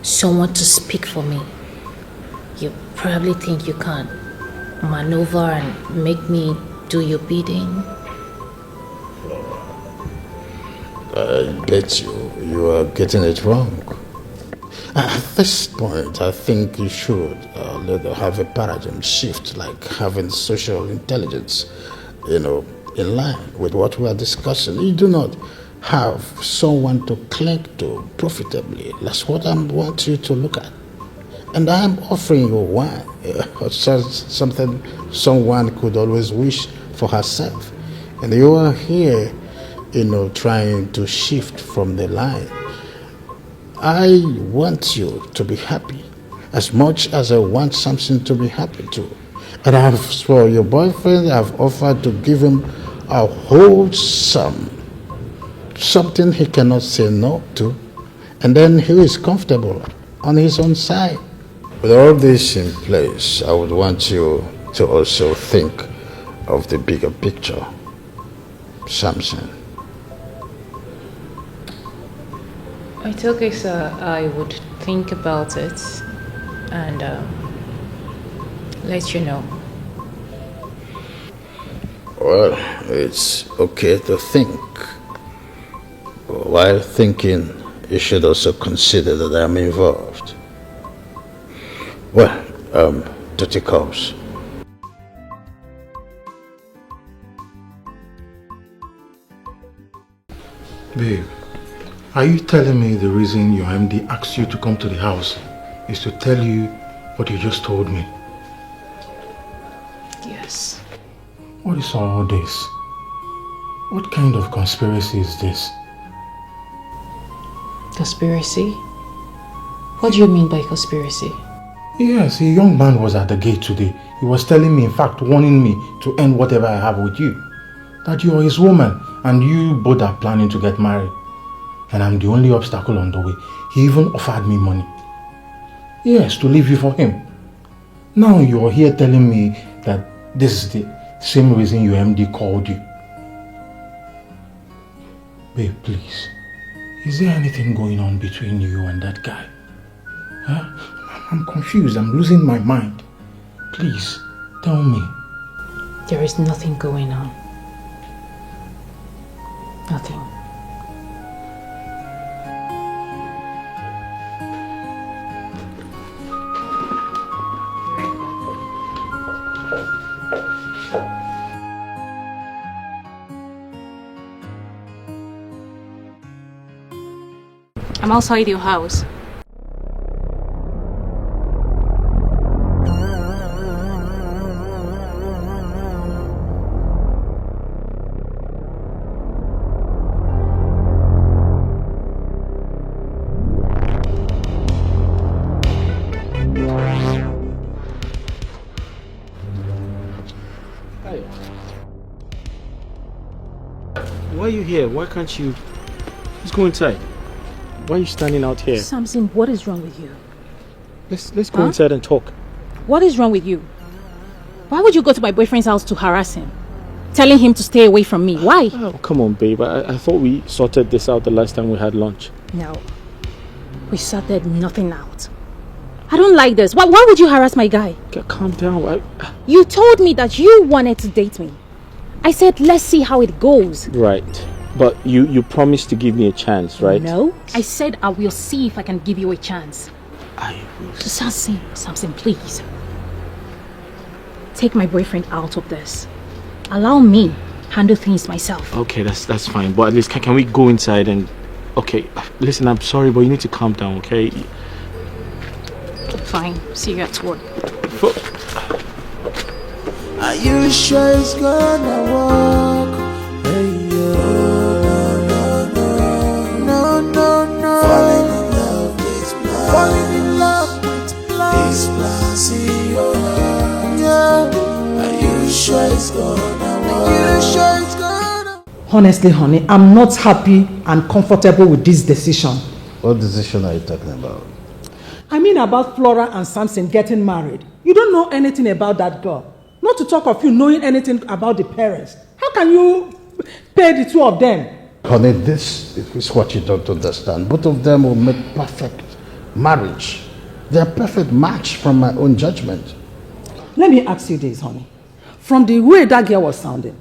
[SPEAKER 2] someone to speak for me. You probably think you can maneuver and make me do your bidding.
[SPEAKER 4] I bet you are getting it wrong. At this point, I think you should have a paradigm shift, like having social intelligence, in line with what we are discussing. You do not have someone to cling to profitably. That's what I want you to look at. And I'm offering you one, something someone could always wish for herself. And you are here, trying to shift from the line. I want you to be happy as much as I want Samson to be happy too. And as for your boyfriend, I've offered to give him a whole sum, something he cannot say no to, and then he is comfortable on his own side. With all this in place, I would want you to also think of the bigger picture, Samson.
[SPEAKER 2] It's okay, sir. I would think about it and let you know.
[SPEAKER 4] Well, it's okay to think. While thinking, you should also consider that I'm involved. Well, duty calls.
[SPEAKER 10] Babe, are you telling me the reason your MD asked you to come to the house is to tell you what you just told me?
[SPEAKER 2] Yes.
[SPEAKER 10] What is all this? What kind of conspiracy is this?
[SPEAKER 2] Conspiracy? What do you mean by conspiracy?
[SPEAKER 10] Yes, a young man was at the gate today. He was telling me, in fact, warning me to end whatever I have with you. That you are his woman and you both are planning to get married. And I'm the only obstacle on the way. He even offered me money. Yes, to leave you for him. Now you're here telling me that this is the same reason your MD called you. Babe, please. Is there anything going on between you and that guy? Huh? I'm confused. I'm losing my mind. Please, tell me.
[SPEAKER 2] There is nothing going on. Nothing. I'm outside your house.
[SPEAKER 3] Why are you here? Why can't you... Let's go inside. Why are you standing out here?
[SPEAKER 2] Samson, what is wrong with you?
[SPEAKER 3] Let's go inside and talk.
[SPEAKER 2] What is wrong with you? Why would you go to my boyfriend's house to harass him? Telling him to stay away from me. Why?
[SPEAKER 3] Oh, come on, babe. I thought we sorted this out the last time we had lunch.
[SPEAKER 2] No. We sorted nothing out. I don't like this. Why would you harass my guy?
[SPEAKER 3] Calm down.
[SPEAKER 2] You told me that you wanted to date me. I said, let's see how it goes.
[SPEAKER 3] Right. But you promised to give me a chance, right?
[SPEAKER 2] No. I said I will see if I can give you a chance.
[SPEAKER 3] I will.
[SPEAKER 2] Samson, please. Take my boyfriend out of this. Allow me handle things myself.
[SPEAKER 3] Okay, that's fine. But at least can we go inside and... Okay, listen, I'm sorry, but you need to calm down, okay?
[SPEAKER 2] Fine. See you at work.
[SPEAKER 8] Are you sure it's gonna work? Hey, no. Falling in love with blind. Falling in love with blind. This blind, see your heart. Yeah. Are you sure it's gonna work? Are you sure it's gonna?
[SPEAKER 12] Honestly, honey, I'm not happy and comfortable with this decision.
[SPEAKER 4] What decision are you talking about?
[SPEAKER 12] I mean about Flora and Samson getting married. You don't know anything about that girl. Not to talk of you knowing anything about the parents. How can you pay the two of them?
[SPEAKER 4] Honey, this is what you don't understand. Both of them will make perfect marriage. They are perfect match from my own judgment.
[SPEAKER 12] Let me ask you this, honey. From the way that girl was sounding,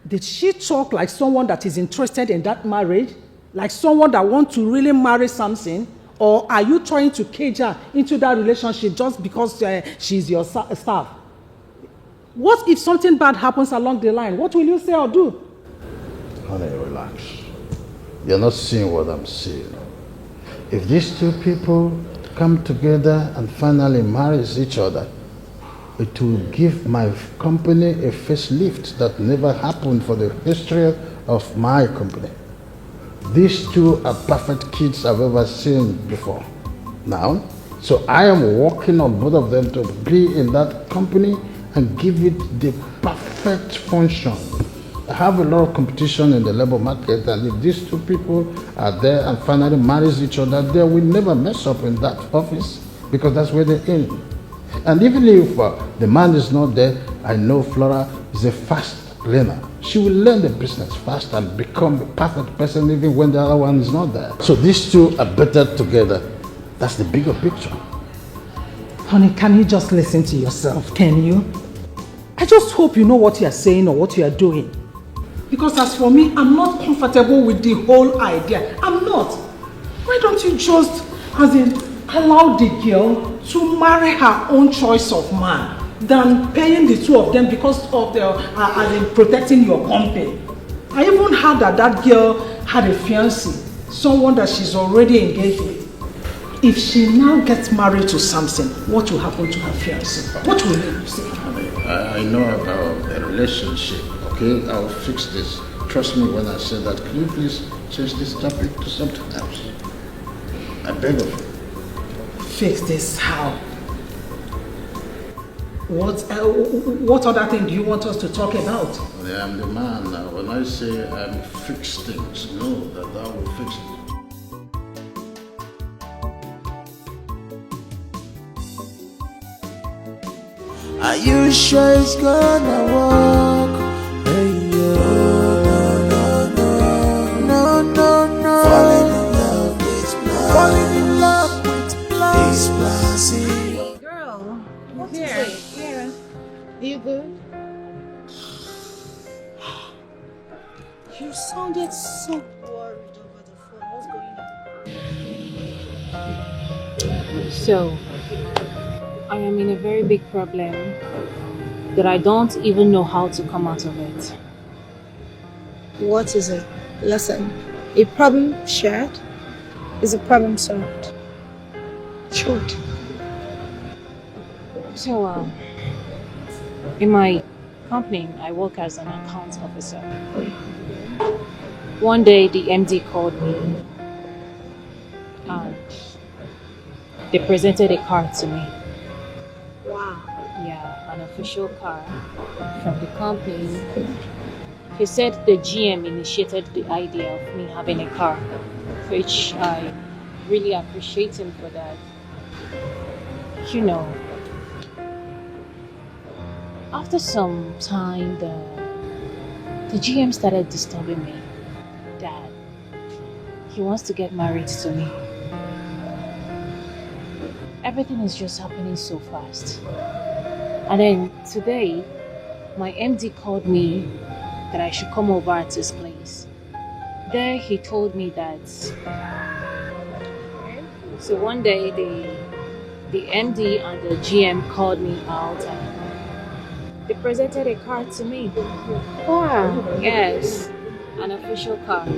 [SPEAKER 12] did she talk like someone that is interested in that marriage? Like someone that wants to really marry something? Or are you trying to cage her into that relationship just because she's your staff? What if something bad happens along the line? What will you say or do?
[SPEAKER 4] Honey, relax. You're not seeing what I'm seeing. If these two people come together and finally marry each other, it will give my company a facelift that never happened for the history of my company. These two are perfect kids I've ever seen before. Now, so I am working on both of them to be in that company and give it the perfect function. I have a lot of competition in the labor market, and if these two people are there and finally marries each other, they will never mess up in that office because that's where they're in. And even if the man is not there, I know Flora is a fast learner. She will learn the business fast and become the perfect person even when the other one is not there. So these two are better together. That's the bigger picture.
[SPEAKER 12] Honey, can you just listen to yourself, can you? I just hope you know what you are saying or what you are doing. Because as for me, I'm not comfortable with the whole idea. I'm not. Why don't you just, allow the girl to marry her own choice of man than paying the two of them because of protecting your company? I even heard that girl had a fiancé, someone that she's already engaged with. If she now gets married to Samson, what will happen to her fiancé? What will you say?
[SPEAKER 4] I know about the relationship, okay? I'll fix this. Trust me when I say that. Can you please change this topic to something else? I beg of you.
[SPEAKER 12] Fix this how? What other thing do you want us to talk about?
[SPEAKER 4] I am the man now. When I say I fix things, know that I will fix it.
[SPEAKER 8] Are you sure it's gonna work? Hey, yo. No. Falling in love with blind. It's blind.
[SPEAKER 1] Girl, what's here? Yeah. Are you good? You sounded so worried over the phone. What's going on?
[SPEAKER 2] So, I am in a very big problem that I don't even know how to come out of it.
[SPEAKER 13] What is it? Listen, a problem shared is a problem solved. Short.
[SPEAKER 2] So, in my company, I work as an accounts officer. One day, the MD called me and they presented a card to me.
[SPEAKER 13] Wow.
[SPEAKER 2] Yeah, an official card from the company. He said the GM initiated the idea of me having a car, which I really appreciate him for that. You know, after some time, the GM started disturbing me. That he wants to get married to me. Everything is just happening so fast. And then today, my MD called me that I should come over at his place. There he told me that. So one day the MD and the GM called me out and they presented a card to me.
[SPEAKER 13] Wow.
[SPEAKER 2] Yes, an official card.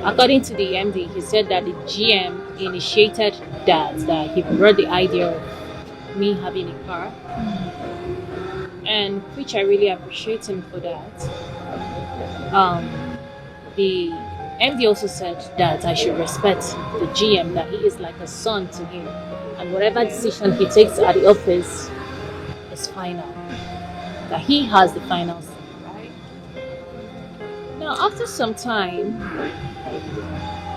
[SPEAKER 2] According to the MD, he said that the GM initiated that he brought the idea of me having a car. And which I really appreciate him for that. The MD also said that I should respect the GM, that he is like a son to him, and whatever decision he takes at the office is final, that he has the final say, right? Now after some time,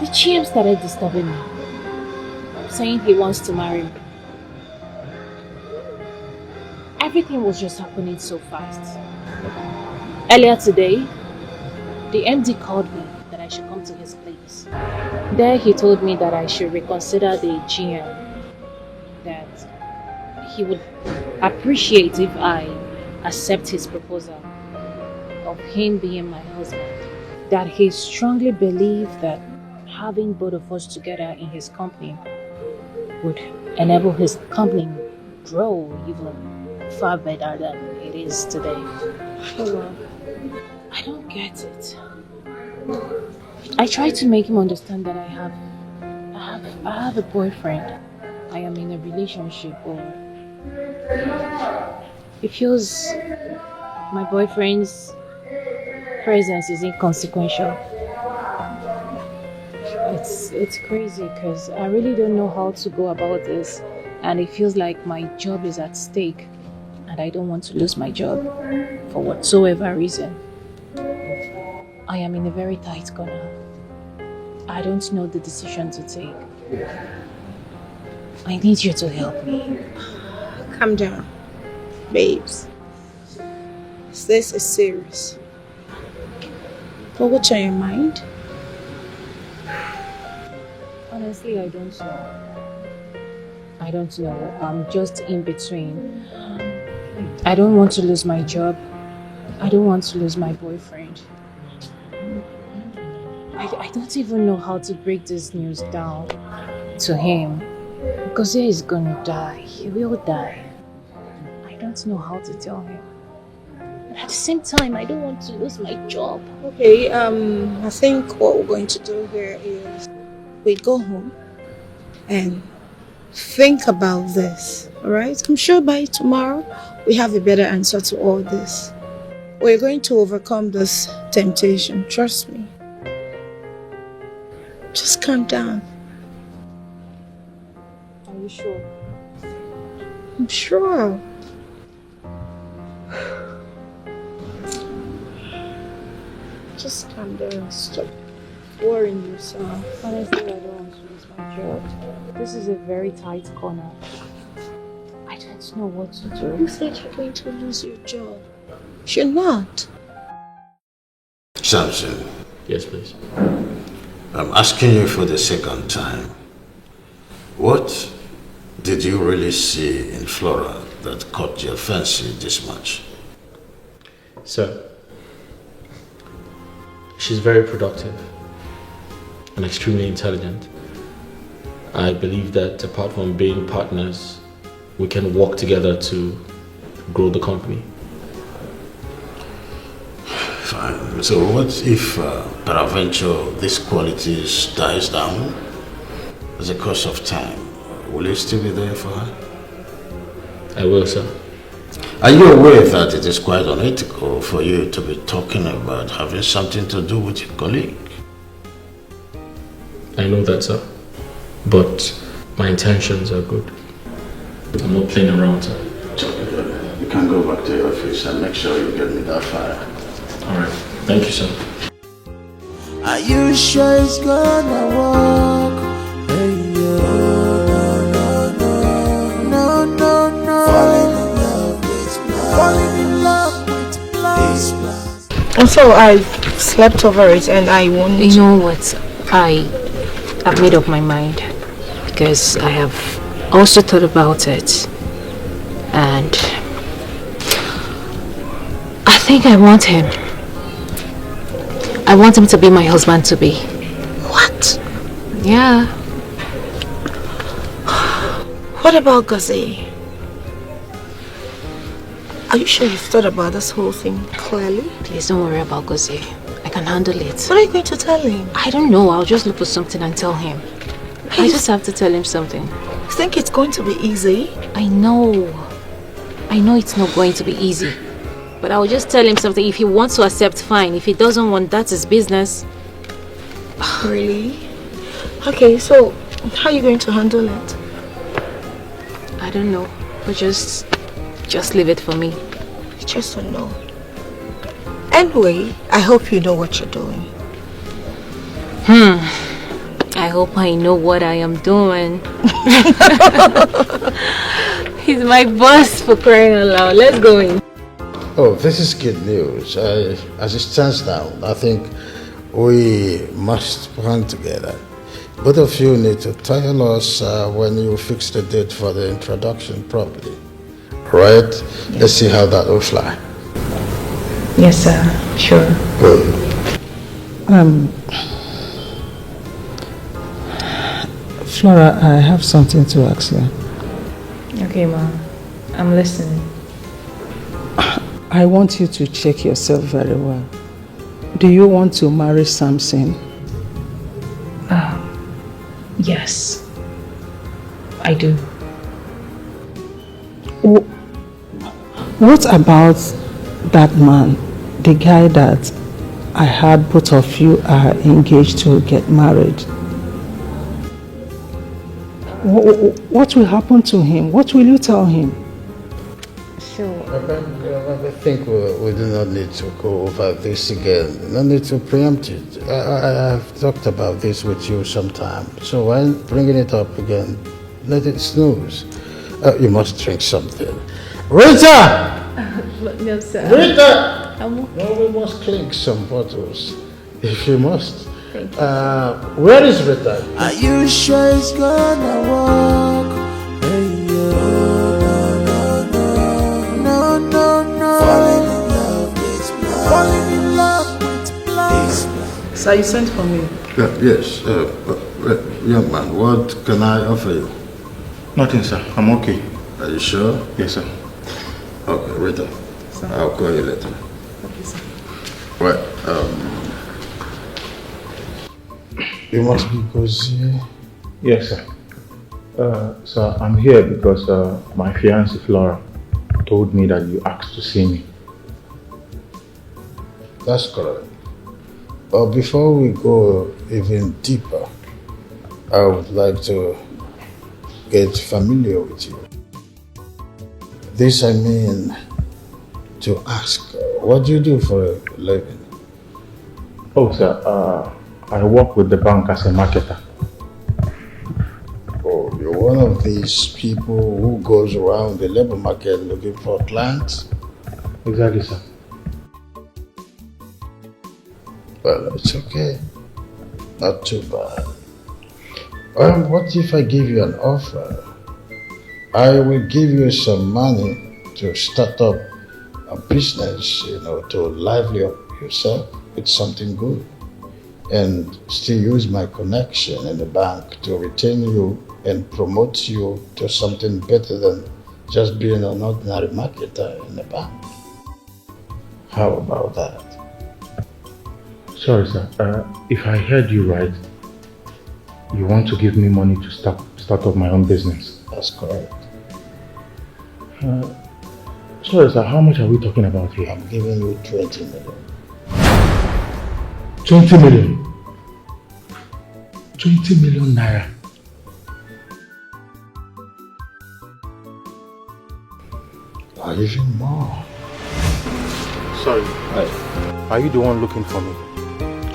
[SPEAKER 2] the GM started disturbing me, saying he wants to marry me. I Everything was just happening so fast. Earlier today, the MD called me that I should come to his place. There he told me that I should reconsider the GM, that he would appreciate if I accept his proposal of him being my husband, that he strongly believed that having both of us together in his company would enable his company grow even far better than it is today.
[SPEAKER 13] Hello.
[SPEAKER 2] I don't get it. I try to make him understand that I have a boyfriend. I am in a relationship, or he feels my boyfriend's presence is inconsequential. It's crazy because I really don't know how to go about this, and it feels like my job is at stake and I don't want to lose my job for whatsoever reason. I am in a very tight corner. I don't know the decision to take. I need you to help me.
[SPEAKER 13] Calm down, babes. This is serious. But what's on your mind?
[SPEAKER 2] Honestly, I don't know. I don't know. I'm just in between. I don't want to lose my job. I don't want to lose my boyfriend. I don't even know how to break this news down to him. Because he is gonna die. He will die. I don't know how to tell him. But at the same time, I don't want to lose my job.
[SPEAKER 13] Okay, I think what we're going to do here is we go home and think about this, alright? I'm sure by tomorrow we have a better answer to all this. We're going to overcome this temptation, trust me. Just calm down.
[SPEAKER 2] Are you sure?
[SPEAKER 13] I'm sure. Just calm down, stop worrying yourself.
[SPEAKER 2] Honestly, I don't want to lose my job. This is a very tight corner. I don't know what to do.
[SPEAKER 13] You said you're going to lose your job. You're not.
[SPEAKER 4] Samson.
[SPEAKER 3] Yes, please.
[SPEAKER 4] I'm asking you for the second time. What did you really see in Flora that caught your fancy this much?
[SPEAKER 3] Sir, she's very productive and extremely intelligent. I believe that apart from being partners, we can work together to grow the company.
[SPEAKER 4] Fine. So what if peradventure these qualities dies down as a course of time? Will you still be there for her?
[SPEAKER 3] I will, sir.
[SPEAKER 4] Are you aware that it is quite unethical for you to be talking about having something to do with your colleague?
[SPEAKER 3] I know that, sir. But my intentions are good. I'm not playing around, sir.
[SPEAKER 4] You can go back to your office and make sure you get me that file.
[SPEAKER 3] Alright. Thank you, sir.
[SPEAKER 8] Are you sure it's gonna work? Hey, yo. No. Falling in love with bliss.
[SPEAKER 13] And so I slept over it and I won't.
[SPEAKER 2] You know what? I've made up my mind because I have also thought about it, and I think I want him. I want him to be my husband to be.
[SPEAKER 13] What?
[SPEAKER 2] Yeah.
[SPEAKER 13] What about Gazi? Are you sure you've thought about this whole thing clearly?
[SPEAKER 2] Please don't worry about Gozi. I can handle it.
[SPEAKER 13] What are you going to tell him?
[SPEAKER 2] I don't know. I'll just look for something and tell him. I just have to tell him something.
[SPEAKER 13] You think it's going to be easy?
[SPEAKER 2] I know. I know it's not going to be easy. But I'll just tell him something. If he wants to accept, fine. If he doesn't want, that's his business.
[SPEAKER 13] Really? Okay, so how are you going to handle it?
[SPEAKER 2] I don't know. But just leave it for me.
[SPEAKER 13] Just a no. Anyway, I hope you know what you're doing.
[SPEAKER 2] I hope I know what I am doing.
[SPEAKER 5] He's my boss, for crying out loud. Let's go in.
[SPEAKER 4] Oh, this is good news. As it stands now, I think we must plan together. Both of you need to tell us when you fix the date for the introduction properly. Right? Let's see how that will fly.
[SPEAKER 5] Yes, sir. Sure.
[SPEAKER 4] Good.
[SPEAKER 12] Flora, I have something to ask you.
[SPEAKER 5] Okay, Ma. I'm listening.
[SPEAKER 12] I want you to check yourself very well. Do you want to marry Samson?
[SPEAKER 5] Yes. I do.
[SPEAKER 12] What about that man, the guy that I heard both of you are engaged to get married? What will happen to him? What will you tell him?
[SPEAKER 5] Sure.
[SPEAKER 4] I think we do not need to go over this again. No need to preempt it. I've talked about this with you sometime. So while bringing it up again, let it snooze. You must drink something. Rita!
[SPEAKER 5] No, sir.
[SPEAKER 4] Rita! No, we must clink some bottles. If you must.
[SPEAKER 5] Thank you.
[SPEAKER 4] Where is Rita?
[SPEAKER 8] Are you sure it's gonna work? Hey, no, no. Falling in love with blind. Falling in love with blind.
[SPEAKER 12] Sir, you sent for me.
[SPEAKER 4] Yes. Young man, what can I offer you?
[SPEAKER 10] Nothing, sir. I'm okay.
[SPEAKER 4] Are you sure?
[SPEAKER 10] Yes, sir.
[SPEAKER 4] Okay, Rita. I'll call you later.
[SPEAKER 12] Okay, sir.
[SPEAKER 4] Right. You must be cozy.
[SPEAKER 10] Yes, sir. Sir, I'm here because my fiancée Flora told me that you asked to see me.
[SPEAKER 4] That's correct. But before we go even deeper, I would like to get familiar with you. This I mean to ask, what do you do for a living?
[SPEAKER 10] Oh, sir, I work with the bank as a marketer.
[SPEAKER 4] Oh, you're one of these people who goes around the labor market looking for clients?
[SPEAKER 10] Exactly, sir.
[SPEAKER 4] Well, it's okay. Not too bad. What if I give you an offer? I will give you some money to start up a business, to lively up yourself with something good. And still use my connection in the bank to retain you and promote you to something better than just being an ordinary marketer in the bank. How about that?
[SPEAKER 10] Sorry, sir. If I heard you right, you want to give me money to start up my own business?
[SPEAKER 4] That's correct.
[SPEAKER 10] Sorry, sir. How much are we talking about here?
[SPEAKER 4] I'm giving you 20 million.
[SPEAKER 10] 20 million? 20 million naira?
[SPEAKER 4] Or even more.
[SPEAKER 10] Sorry. Hi. Are you the one looking for me?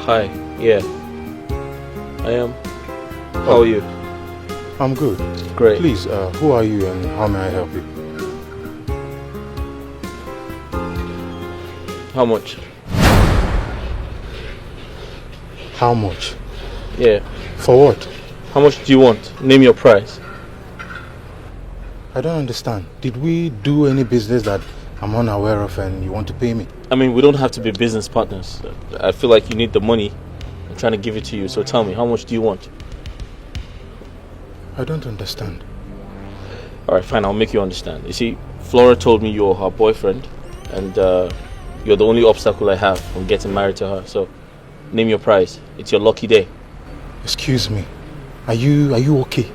[SPEAKER 3] Hi. Yeah. I am. How are you?
[SPEAKER 10] I'm good.
[SPEAKER 3] Great.
[SPEAKER 10] Please, who are you and how may I help you?
[SPEAKER 3] How much?
[SPEAKER 10] How much?
[SPEAKER 3] Yeah.
[SPEAKER 10] For what?
[SPEAKER 3] How much do you want? Name your price.
[SPEAKER 10] I don't understand. Did we do any business that I'm unaware of and you want to pay me?
[SPEAKER 3] I mean, we don't have to be business partners. I feel like you need the money. I'm trying to give it to you. So tell me, how much do you want?
[SPEAKER 10] I don't understand.
[SPEAKER 3] Alright, fine. I'll make you understand. You see, Flora told me you're her boyfriend. And you're the only obstacle I have from getting married to her. So name your price. It's your lucky day.
[SPEAKER 10] Excuse me. Are you okay?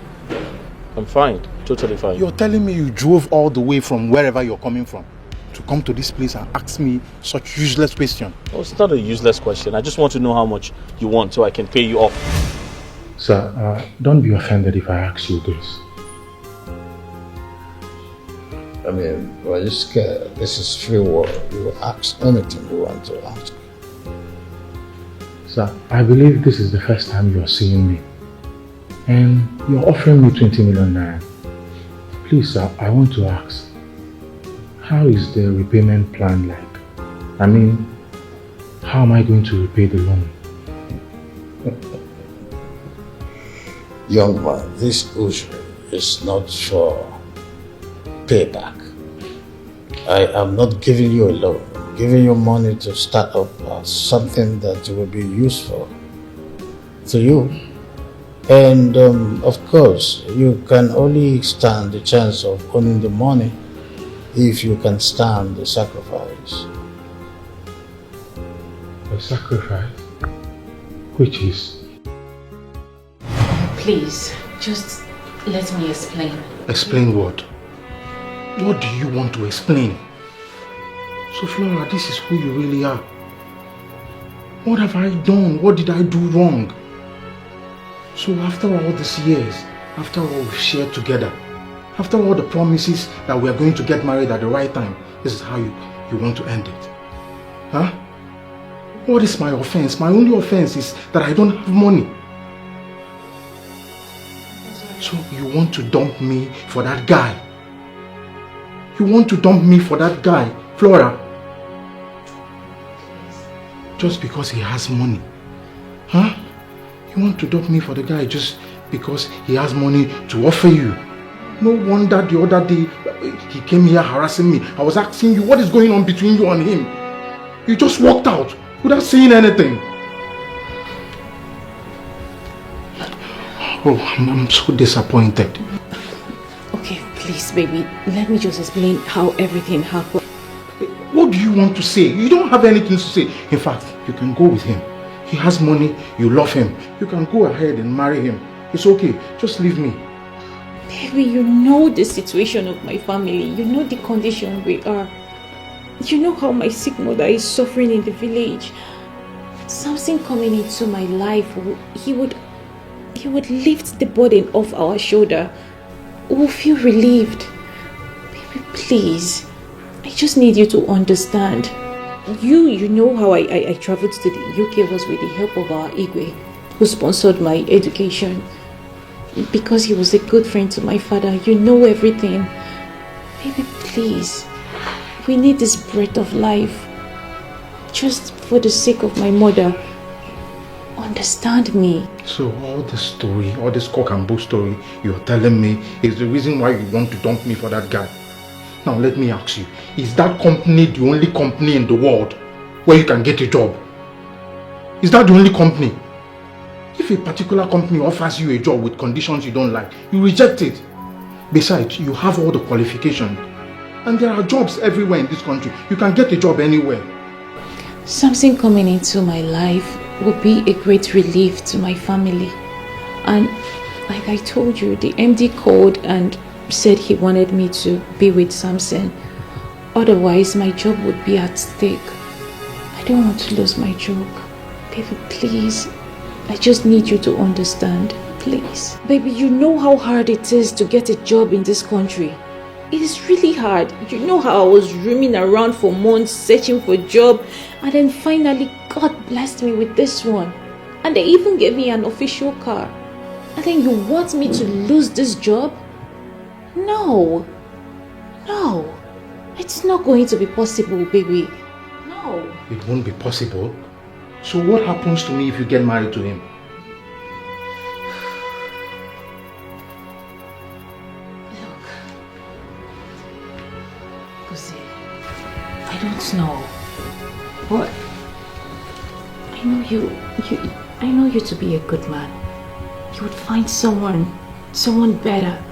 [SPEAKER 3] I'm fine. Totally fine.
[SPEAKER 10] You're telling me you drove all the way from wherever you're coming from to come to this place and ask me such useless question?
[SPEAKER 3] Oh, it's not a useless question. I just want to know how much you want so I can pay you off.
[SPEAKER 10] Sir, don't be offended if I ask you this.
[SPEAKER 4] I mean, why are you scared? This is free world. You will ask anything you want to ask.
[SPEAKER 10] Sir, I believe this is the first time you are seeing me. And you're offering me 20 million naira. Please, sir, I want to ask, how is the repayment plan like? I mean, how am I going to repay the loan?
[SPEAKER 4] Young man, this usury is not for payback. I am not giving you a loan. I'm giving you money to start up something that will be useful to you. And of course, you can only stand the chance of owning the money if you can stand the sacrifice.
[SPEAKER 10] The sacrifice? Which is?
[SPEAKER 2] Please, just let me explain.
[SPEAKER 10] Explain what? What do you want to explain? So Flora, this is who you really are. What have I done? What did I do wrong? So after all these years, after all we've shared together, after all the promises that we are going to get married at the right time, this is how you want to end it? Huh? What is my offense? My only offense is that I don't have money. So you want to dump me for that guy? You want to dump me for that guy, Flora? Just because he has money? Huh? You want to dump me for the guy just because he has money to offer you? No wonder the other day he came here harassing me. I was asking you what is going on between you and him. You just walked out without saying anything. Oh, I'm so disappointed.
[SPEAKER 5] Okay, please, baby, let me just explain how everything happened.
[SPEAKER 10] What do you want to say? You don't have anything to say. In fact, you can go with him. He has money, you love him. You can go ahead and marry him. It's okay, just leave me.
[SPEAKER 5] Baby, you know the situation of my family. You know the condition we are. You know how my sick mother is suffering in the village. Something coming into my life, he would lift the burden off our shoulder. We'll feel relieved. Baby, please. I just need you to understand. You know how I traveled to the UK was with the help of our Igwe, who sponsored my education. Because he was a good friend to my father. You know everything. Baby, please. We need this breath of life. Just for the sake of my mother. Understand me.
[SPEAKER 10] So all this story, all this cock and bull story you're telling me is the reason why you want to dump me for that guy. Now let me ask you, is that company the only company in the world where you can get a job? Is that the only company? If a particular company offers you a job with conditions you don't like, you reject it. Besides, you have all the qualifications. And there are jobs everywhere in this country. You can get a job anywhere.
[SPEAKER 5] Something coming into my life would be a great relief to my family. And like I told you, the MD called and said he wanted me to be with Samson. Otherwise, my job would be at stake. I don't want to lose my job. Baby, please. I just need you to understand. Please. Baby, you know how hard it is to get a job in this country. It is really hard. You know how I was roaming around for months searching for a job, and then finally God blessed me with this one. And they even gave me an official car. And then you want me to lose this job? No. No. It's not going to be possible, baby. No.
[SPEAKER 10] It won't be possible. So what happens to me if you get married to him?
[SPEAKER 5] I don't know, but I know you to be a good man. You would find someone better,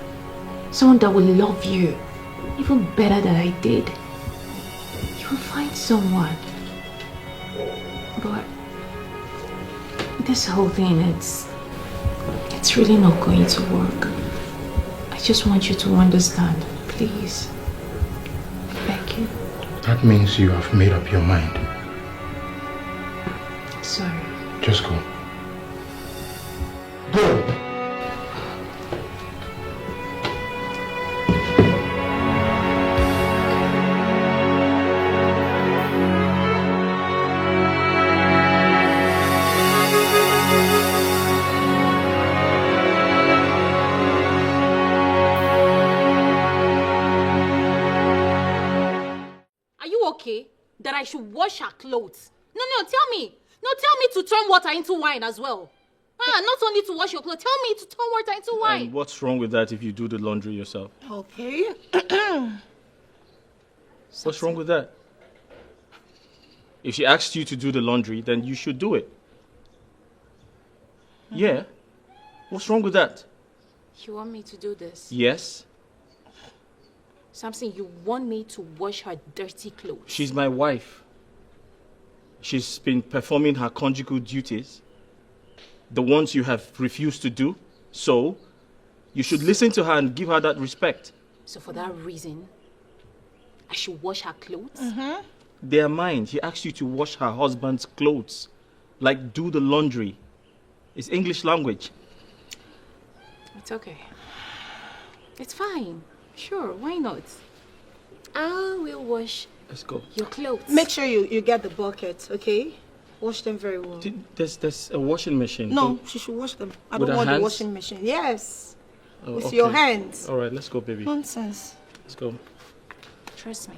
[SPEAKER 5] someone that will love you, even better than I did. You will find someone, but this whole thing, it's really not going to work. I just want you to understand, please. I beg you.
[SPEAKER 10] That means you have made up your mind.
[SPEAKER 5] Sorry.
[SPEAKER 10] Just go. Go!
[SPEAKER 2] I should wash her clothes. No, tell me. No, tell me to turn water into wine as well. Not only to wash your clothes, tell me to turn water into wine.
[SPEAKER 3] And what's wrong with that if you do the laundry yourself?
[SPEAKER 2] Okay.
[SPEAKER 3] What's wrong with that? If she asks you to do the laundry, then you should do it. Yeah. What's wrong with that?
[SPEAKER 2] You want me to do this?
[SPEAKER 3] Yes.
[SPEAKER 2] Samson, you want me to wash her dirty clothes?
[SPEAKER 3] She's my wife. She's been performing her conjugal duties, the ones you have refused to do. So, you should listen to her and give her that respect.
[SPEAKER 2] So for that reason, I should wash her clothes?
[SPEAKER 3] They are mine. She asked you to wash her husband's clothes. Like, do the laundry. It's English language.
[SPEAKER 2] It's okay. It's fine. Sure, why not? I will wash your clothes.
[SPEAKER 7] Make sure you get the bucket, okay? Wash them very well.
[SPEAKER 3] There's a washing machine.
[SPEAKER 7] No, she should wash them. I
[SPEAKER 3] With
[SPEAKER 7] don't
[SPEAKER 3] her
[SPEAKER 7] want
[SPEAKER 3] hands?
[SPEAKER 7] the washing machine. Yes.
[SPEAKER 3] Oh,
[SPEAKER 7] With
[SPEAKER 3] okay.
[SPEAKER 7] your hands.
[SPEAKER 3] All right, let's go, baby.
[SPEAKER 7] Nonsense.
[SPEAKER 3] Let's go.
[SPEAKER 2] Trust me.